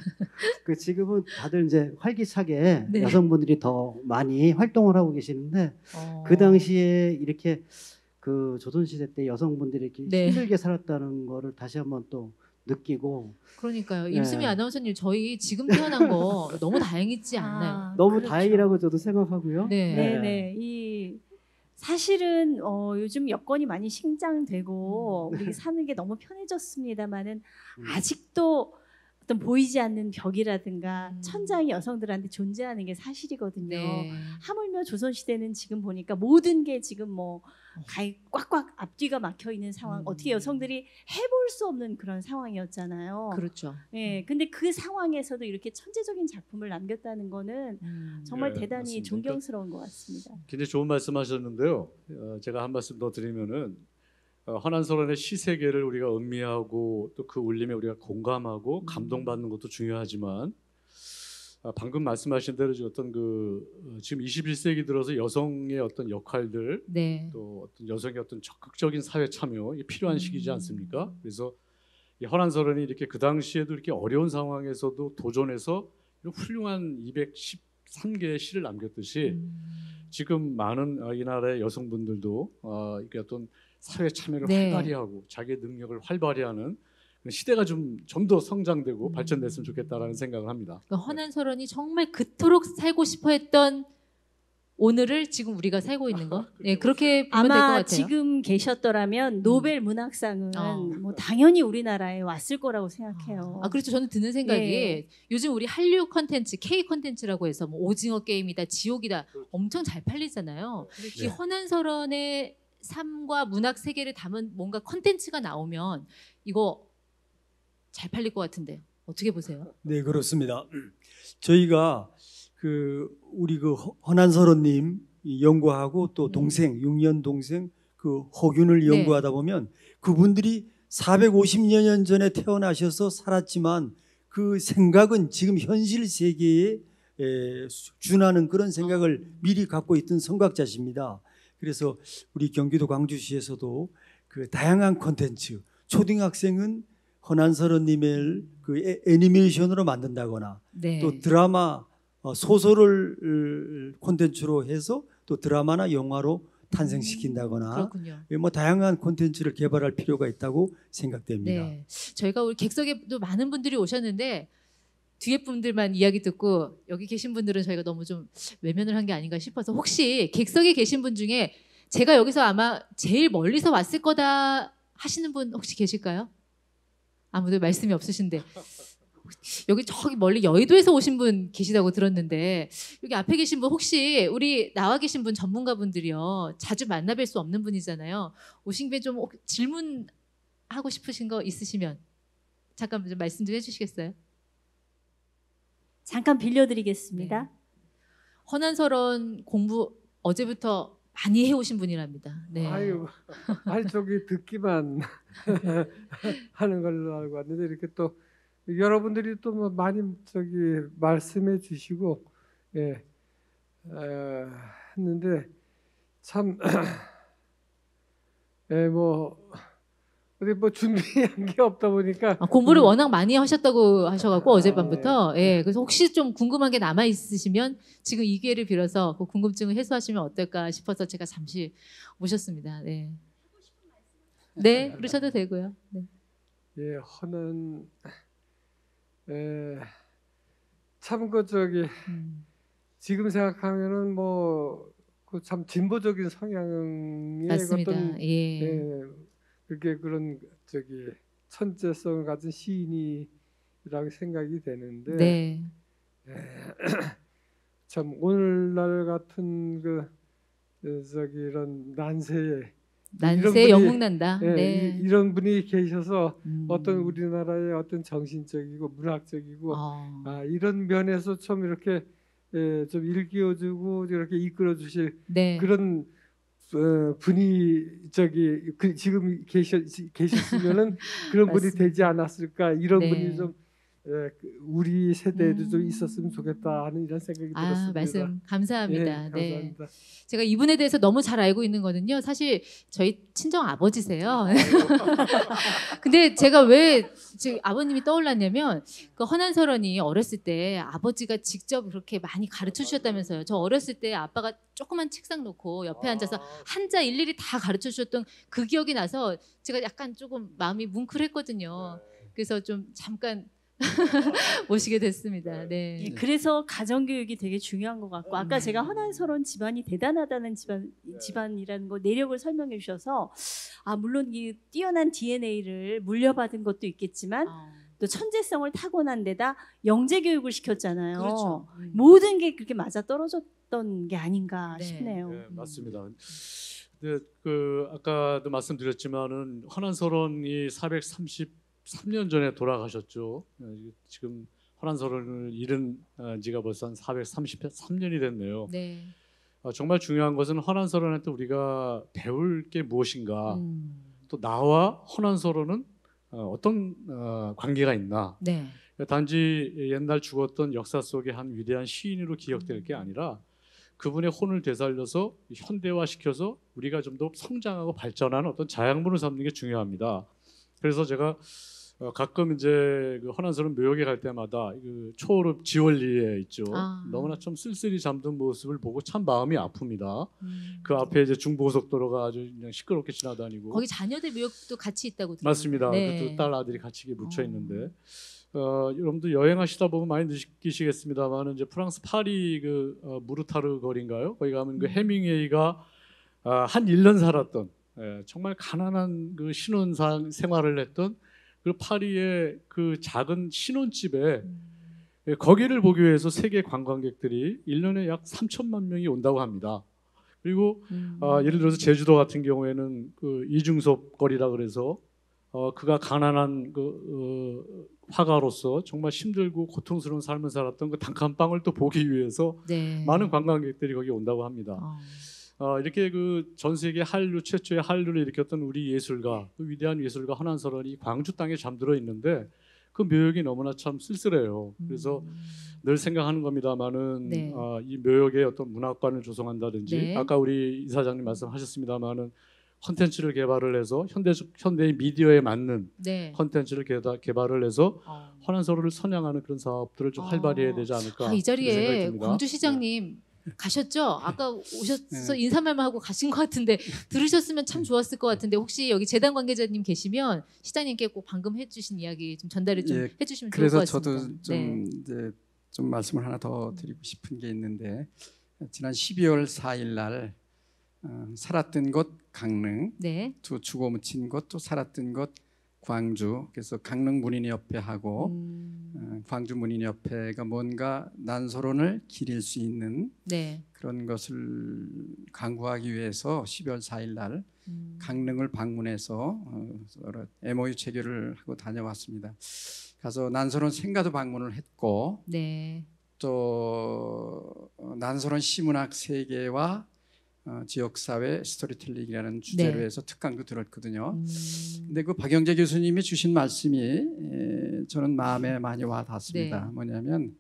그 지금은 다들 이제 활기차게 네. 여성분들이 더 많이 활동을 하고 계시는데, 그 당시에 이렇게 그 조선시대 때 여성분들이 이렇게 네. 힘들게 살았다는 거를 다시 한번 또 느끼고. 그러니까요. 네. 임수미 아나운서님, 저희 지금 태어난 거 너무 다행이지 않나요? 너무 그렇죠. 다행이라고 저도 생각하고요. 네. 네네. 이 사실은 요즘 여건이 많이 신장되고 우리 사는 게 너무 편해졌습니다만은 아직도 어떤 보이지 않는 벽이라든가 천장이 여성들한테 존재하는 게 사실이거든요. 네. 하물며 조선시대는 지금 보니까 모든 게 지금 뭐 꽉꽉 앞뒤가 막혀 있는 상황, 어떻게 여성들이 해볼 수 없는 그런 상황이었잖아요. 그렇죠. 네, 근데 그 상황에서도 이렇게 천재적인 작품을 남겼다는 거는 정말 네, 대단히 맞습니다. 존경스러운 것 같습니다. 굉장히 좋은 말씀하셨는데요. 제가 한 말씀 더 드리면은 허난설원의 시 세계를 우리가 음미하고 또 그 울림에 우리가 공감하고 감동받는 것도 중요하지만, 방금 말씀하신 대로 어떤 지금 21세기 들어서 여성의 어떤 역할들, 네. 또 어떤 여성의 어떤 적극적인 사회 참여이 필요한 시기지 않습니까? 그래서 이 허난설원이 이렇게 그 당시에도 이렇게 어려운 상황에서도 도전해서 이런 훌륭한 213개의 시를 남겼듯이 지금 많은 이 나라의 여성분들도 이렇게 어떤 사회 참여를 네. 활발히 하고 자기의 능력을 활발히 하는 시대가 좀 더 성장되고 발전됐으면 좋겠다라는 생각을 합니다. 그러니까 허난설원이 정말 그토록 살고 싶어했던 오늘을 지금 우리가 살고 있는 거. 네, 그렇게 보면 될 것 아마 같아요. 지금 계셨더라면 노벨 문학상은 뭐 당연히 우리나라에 왔을 거라고 생각해요. 그렇죠. 저는 드는 생각이 예. 요즘 우리 한류 컨텐츠, K 컨텐츠라고 해서 뭐 오징어 게임이다, 지옥이다 엄청 잘 팔리잖아요. 이 허난설원의 삶과 문학 세계를 담은 뭔가 컨텐츠가 나오면 이거 잘 팔릴 것 같은데 어떻게 보세요? 네, 그렇습니다. 저희가 우리 허난설원님 연구하고 또 동생 6년 동생 그 허균을 연구하다 보면 그분들이 450여 년 전에 태어나셔서 살았지만 그 생각은 지금 현실 세계에 준하는 그런 생각을 미리 갖고 있던 성각자십니다. 그래서 우리 경기도 광주시에서도 그 다양한 콘텐츠, 초등학생은 허난설원님을 그 애니메이션으로 만든다거나 네. 또 드라마 소설을 콘텐츠로 해서 또 드라마나 영화로 탄생시킨다거나 그렇군요. 뭐 다양한 콘텐츠를 개발할 필요가 있다고 생각됩니다. 네. 저희가 우리 객석에도 많은 분들이 오셨는데 뒤에 분들만 이야기 듣고 여기 계신 분들은 저희가 너무 좀 외면을 한 게 아닌가 싶어서 혹시 객석에 계신 분 중에 제가 여기서 아마 제일 멀리서 왔을 거다 하시는 분 혹시 계실까요? 아무도 말씀이 없으신데 여기 저기 멀리 여의도에서 오신 분 계시다고 들었는데 여기 앞에 계신 분 혹시 우리 나와 계신 분 전문가분들이요 자주 만나뵐 수 없는 분이잖아요. 오신 김에 좀 질문하고 싶으신 거 있으시면 잠깐 좀 말씀 좀 해주시겠어요? 잠깐 빌려드리겠습니다. 네. 헌안설원 공부 어제부터 많이 해오신 분이랍니다. 네. 아유, 저기 듣기만 하는 걸로 알고 왔는데 이렇게 또 여러분들이 또 뭐 많이 저기 말씀해 주시고 예, 했는데 참 예, 뭐 어디 뭐 준비한 게 없다 보니까 공부를 워낙 많이 하셨다고 하셔갖고 어젯밤부터 네. 예, 그래서 혹시 좀 궁금한 게 남아 있으시면 지금 이 기회를 빌어서 그 궁금증을 해소하시면 어떨까 싶어서 제가 잠시 모셨습니다. 네, 네 그러셔도 되고요. 네. 예, 허는 참 그 저기 지금 생각하면은 뭐 그 참 진보적인 성향의 맞습니다. 어떤 예. 그렇게 그런 저기 천재성을 가진 시인이라고 생각이 되는데 네. 참 오늘날 같은 저기 이런 난세에 난세 영웅난다. 예, 네. 이런 분이 계셔서 어떤 우리나라의 어떤 정신적이고 문학적이고 이런 면에서 좀 이렇게 좀 일깨워주고 이렇게 이끌어주실 네. 그런 분이 저기 지금 계셨으면은 그런 분이 되지 않았을까 이런 네. 분이 좀 우리 세대에도 좀 있었으면 좋겠다 하는 이런 생각이 들었습니다. 말씀 감사합니다. 예, 네. 감사합니다. 제가 이분에 대해서 너무 잘 알고 있는 거는요. 사실 저희 친정 아버지세요. 근데 제가 왜 지금 아버님이 떠올랐냐면 그 헌안설원이 어렸을 때 아버지가 직접 그렇게 많이 가르쳐 주셨다면서요. 저 어렸을 때 아빠가 조그만 책상 놓고 옆에 앉아서 한자 일일이 다 가르쳐 주셨던 그 기억이 나서 제가 약간 조금 마음이 뭉클했거든요. 그래서 좀 잠깐 모시게 됐습니다. 네. 예, 그래서 가정교육이 되게 중요한 것 같고 아까 제가 헌안설원 집안이 대단하다는 집안이라는 거 내력을 설명해 주셔서 물론 이 뛰어난 DNA를 물려받은 것도 있겠지만 또 천재성을 타고난 데다 영재 교육을 시켰잖아요. 그렇죠. 모든 게 그렇게 맞아 떨어졌던 게 아닌가 싶네요. 네, 맞습니다. 근데 그 아까도 말씀드렸지만은 헌안설원이 433년 전에 돌아가셨죠. 지금 헌안설원을 잃은 지가 벌써 한 433년이 됐네요. 네. 정말 중요한 것은 헌안설원한테 우리가 배울 게 무엇인가, 또 나와 헌안설원은 어떤 관계가 있나. 네. 단지 옛날 죽었던 역사 속의 한 위대한 시인으로 기억될 게 아니라 그분의 혼을 되살려서 현대화시켜서 우리가 좀 더 성장하고 발전하는 어떤 자양분을 삼는 게 중요합니다. 그래서 제가 가끔 이제 그 헌안설원 묘역에 갈 때마다 그 초월읍 지월리에 있죠. 너무나 좀 쓸쓸히 잠든 모습을 보고 참 마음이 아픕니다. 그 앞에 이제 중부고속도로가 아주 그냥 시끄럽게 지나다니고. 거기 자녀들 묘역도 같이 있다고 들어요. 맞습니다. 네. 그 두 딸 아들이 같이 묻혀 있는데. 여러분들 여행하시다 보면 많이 느끼시겠습니다만 이제 프랑스 파리 그 무르타르 거리인가요? 거기 가면 그 해밍웨이가 한 1년 살았던 정말 가난한 그 신혼 생활을 했던 그 파리의 그 작은 신혼집에 거기를 보기 위해서 세계 관광객들이 1년에 약 3천만 명이 온다고 합니다. 그리고 예를 들어서 제주도 같은 경우에는 그 이중섭 거리라 그래서 그가 가난한 그 화가로서 정말 힘들고 고통스러운 삶을 살았던 그 단칸방을 또 보기 위해서 네. 많은 관광객들이 거기 온다고 합니다. 이렇게 그 전 세계 한류 최초의 한류를 일으켰던 우리 예술가, 그 위대한 예술가 헌안설원이 광주 땅에 잠들어 있는데 그 묘역이 너무나 참 쓸쓸해요. 그래서 늘 생각하는 겁니다만은 네. 이 묘역에 어떤 문학관을 조성한다든지 네. 아까 우리 이사장님 말씀하셨습니다만은 컨텐츠를 개발을 해서 현대의 미디어에 맞는 네. 컨텐츠를 개발을 해서 헌안설원을 선양하는 그런 사업들을 좀 활발히 해야 되지 않을까. 이 그런 생각이 자리에 듭니다. 광주시장님 가셨죠? 아까 오셔서 인사말만 하고 가신 것 같은데 들으셨으면 참 좋았을 것 같은데 혹시 여기 재단 관계자님 계시면 시장님께 꼭 방금 해주신 이야기 좀 전달을 좀 해주시면 좋을 것 그래서 같습니다. 저도 좀 이제 좀 말씀을 하나 더 드리고 싶은 게 있는데 지난 12월 4일 날 살았던 곳 강릉, 네. 또 죽어 묻힌 곳, 또 살았던 곳 광주, 그래서 강릉 문인협회하고 광주 문인협회가 뭔가 난소론을 기릴 수 있는 네. 그런 것을 강구하기 위해서 12월 4일 날 강릉을 방문해서 MOU 체결을 하고 다녀왔습니다. 가서 난소론 생가도 방문을 했고 네. 또 난소론 시문학 세계와 지역사회 스토리텔링이라는 주제로 네. 해서 특강도 들었거든요. 근데 그 박영재 교수님이 주신 말씀이 저는 마음에 많이 와 닿습니다. 네. 뭐냐면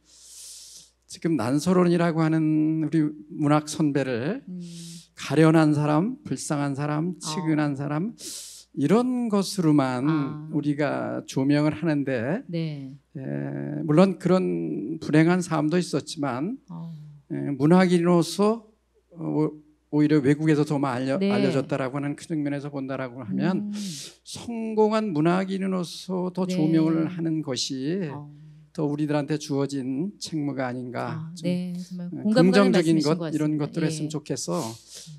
지금 난소론이라고 하는 우리 문학 선배를 가련한 사람, 불쌍한 사람, 측은한 사람 이런 것으로만 우리가 조명을 하는데 네. 물론 그런 불행한 사람도 있었지만 문학인으로서 오히려 외국에서 더 네. 알려졌다라고 하는 그 측면에서 본다라고 하면 성공한 문학인으로서 더 네. 조명을 하는 것이 더 우리들한테 주어진 책무가 아닌가. 좀 네, 정말 공감 가는 긍정적인 말씀이신 것 것 이런 같습니다. 것들을 했으면 예. 좋겠어.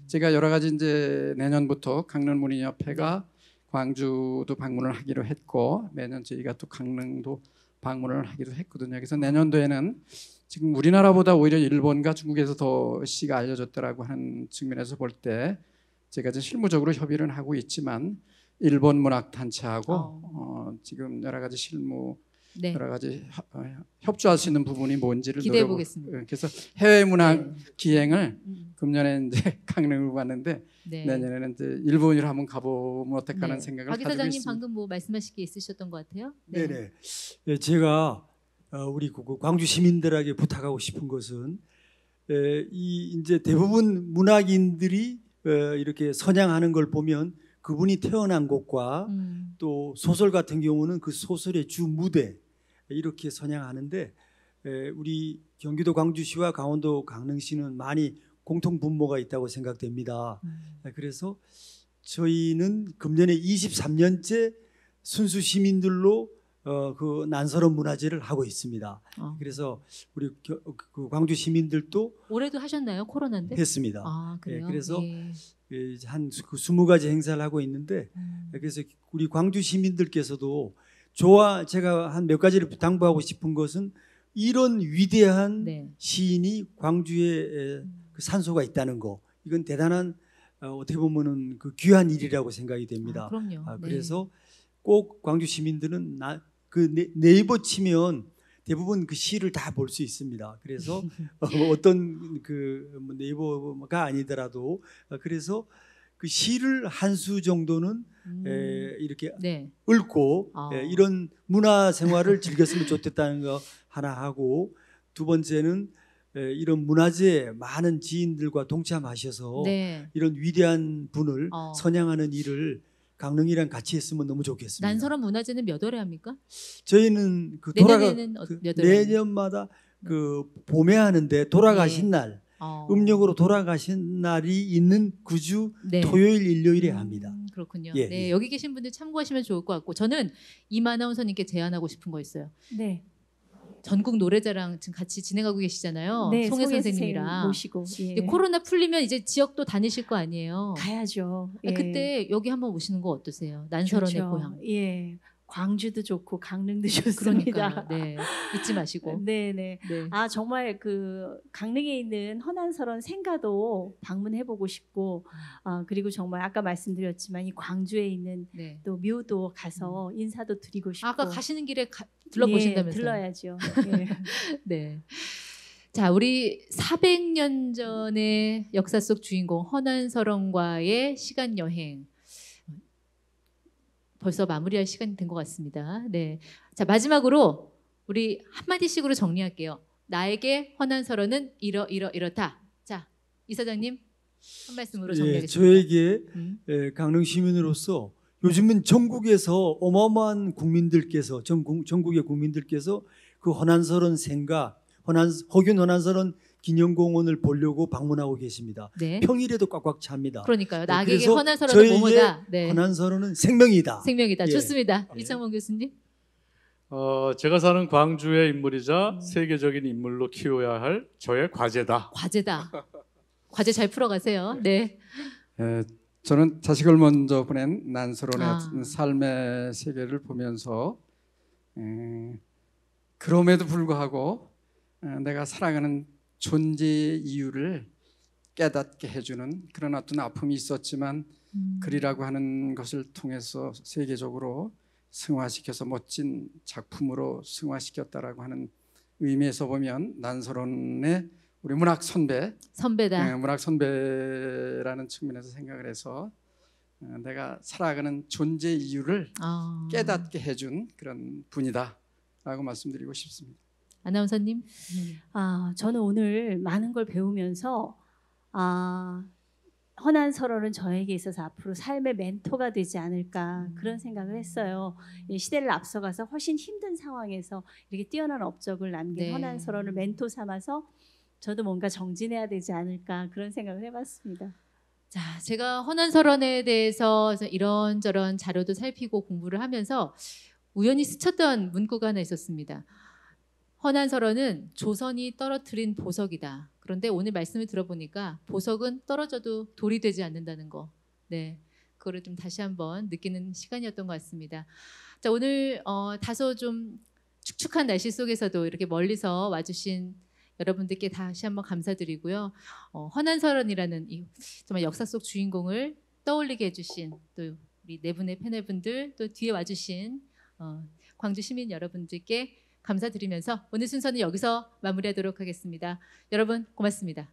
제가 여러 가지 이제 내년부터 강릉문인협회가 광주도 방문을 하기로 했고 매년 저희가 또 강릉도 방문을 하기도 했거든요. 그래서 내년도에는 지금 우리나라보다 오히려 일본과 중국에서 더 시가 알려졌다라고 하는 측면에서 볼 때 제가 이제 실무적으로 협의를 하고 있지만 일본 문학 단체하고 지금 여러 가지 실무 네. 여러 가지 협조할 수 있는 부분이 뭔지를 기대해 노려보- 보겠습니다. 그래서 해외 문학 네. 기행을 금년에 이제 강릉으로 갔는데 네. 내년에는 이제 일본으로 한번 가보면 어떨까 하는 네. 생각을 박 가지고 이사장님 있습니다. 방금 뭐 말씀하실 게 있으셨던 것 같아요. 네네. 예, 제가 우리 광주 시민들에게 부탁하고 싶은 것은 이 이제 대부분 문학인들이 이렇게 선양하는 걸 보면 그분이 태어난 곳과 또 소설 같은 경우는 그 소설의 주 무대 이렇게 선양하는데 우리 경기도 광주시와 강원도 강릉시는 많이 공통 분모가 있다고 생각됩니다. 그래서 저희는 금년에 23년째 순수 시민들로 그 난서론 문화제를 하고 있습니다. 그래서 우리 그 광주 시민들도 올해도 하셨나요? 코로나인데? 했습니다. 아, 그래요? 그래서 예. 한 20가지 행사를 하고 있는데 그래서 우리 광주 시민들께서도 제가 한 몇 가지를 당부하고 싶은 것은 이런 위대한 네. 시인이 광주에 그 산소가 있다는 거 이건 대단한 어떻게 보면은 그 귀한 일이라고 생각이 됩니다. 그럼요. 그래서 꼭 광주 시민들은 네이버 치면 대부분 그 시를 다 볼 수 있습니다. 그래서 어떤 뭐 네이버가 아니더라도 그래서 그 시를 한 수 정도는 이렇게 네. 읽고 이런 문화 생활을 즐겼으면 좋겠다는 거 하나 하고 두 번째는 이런 문화제에 많은 지인들과 동참하셔서 네. 이런 위대한 분을 선양하는 일을 강릉이랑 같이 했으면 너무 좋겠습니다. 난서론 문화제는 몇 월에 합니까? 저희는 그 내년에는 몇 월에 내년마다 그 봄에 하는데 돌아가신 날 음력으로 돌아가신 날이 있는 그 주 네. 토요일 일요일에 합니다. 그렇군요. 예, 네, 예. 여기 계신 분들 참고하시면 좋을 것 같고 저는 이만아운서님께 제안하고 싶은 거 있어요. 네. 전국 노래자랑 지금 같이 진행하고 계시잖아요. 네, 송혜 송혜 선생님이랑 선생님 모시고 예. 이제 코로나 풀리면 이제 지역도 다니실 거 아니에요. 가야죠. 예. 그때 여기 한번 오시는 거 어떠세요? 난서론의 좋죠. 고향. 예. 광주도 좋고 강릉도 좋습니다. 그러니까 네, 잊지 마시고. 네네. 네. 아 정말 그 강릉에 있는 허난설원 생가도 방문해보고 싶고, 그리고 정말 아까 말씀드렸지만 이 광주에 있는 네. 또 묘도 가서 인사도 드리고 싶고. 아까 가시는 길에 들러보신다면서요? 예, 들러야죠. 예. 네. 자, 우리 400년 전의 역사 속 주인공 허난설원과의 시간 여행. 벌써 마무리할 시간이 된 것 같습니다. 네. 자, 마지막으로 우리 한마디씩으로 정리할게요. 나에게 허난설원은 이렇다. 자, 이사장님 한 말씀으로 정리하겠습니다. 저에게 강릉 시민으로서 요즘은 전국에서 어마어마한 국민들께서 전국의 국민들께서 그 허난설원 생가 허균 허난설원 기념공원을 보려고 방문하고 계십니다. 네. 평일에도 꽉꽉 찹니다. 그러니까요. 나에게 그래서 허난설원은 저에게 뭐뭐다. 네. 허난설원은 생명이다. 생명이다. 예. 좋습니다. 이창원 교수님. 제가 사는 광주의 인물이자 세계적인 인물로 키워야 할 저의 과제다. 과제다. 과제 잘 풀어가세요. 네. 저는 자식을 먼저 보낸 난서론의 아. 어떤 삶의 세계를 보면서 그럼에도 불구하고 내가 살아가는 존재의 이유를 깨닫게 해주는 그런 어떤 아픔이 있었지만 글이라고 하는 것을 통해서 세계적으로 승화시켜서 멋진 작품으로 승화시켰다라고 하는 의미에서 보면 난서론의 우리 문학 선배다. 문학 선배라는 측면에서 생각을 해서 내가 살아가는 존재 이유를 깨닫게 해준 그런 분이다라고 말씀드리고 싶습니다. 아나운서님. 저는 오늘 많은 걸 배우면서 허난설원은 저에게 있어서 앞으로 삶의 멘토가 되지 않을까 그런 생각을 했어요. 이 시대를 앞서가서 훨씬 힘든 상황에서 이렇게 뛰어난 업적을 남긴 네. 허난설원을 멘토 삼아서 저도 뭔가 정진해야 되지 않을까 그런 생각을 해봤습니다. 자, 제가 허난설원에 대해서 이런저런 자료도 살피고 공부를 하면서 우연히 스쳤던 문구가 하나 있었습니다. 허난설원은 조선이 떨어뜨린 보석이다. 그런데 오늘 말씀을 들어보니까 보석은 떨어져도 돌이 되지 않는다는 거. 네, 그거를 좀 다시 한번 느끼는 시간이었던 것 같습니다. 자, 오늘 다소 좀 축축한 날씨 속에서도 이렇게 멀리서 와주신 여러분들께 다시 한번 감사드리고요. 허난설원이라는 이 정말 역사 속 주인공을 떠올리게 해주신 또 우리 네 분의 패널분들 또 뒤에 와주신 광주 시민 여러분들께 감사드리면서 오늘 순서는 여기서 마무리하도록 하겠습니다. 여러분 고맙습니다.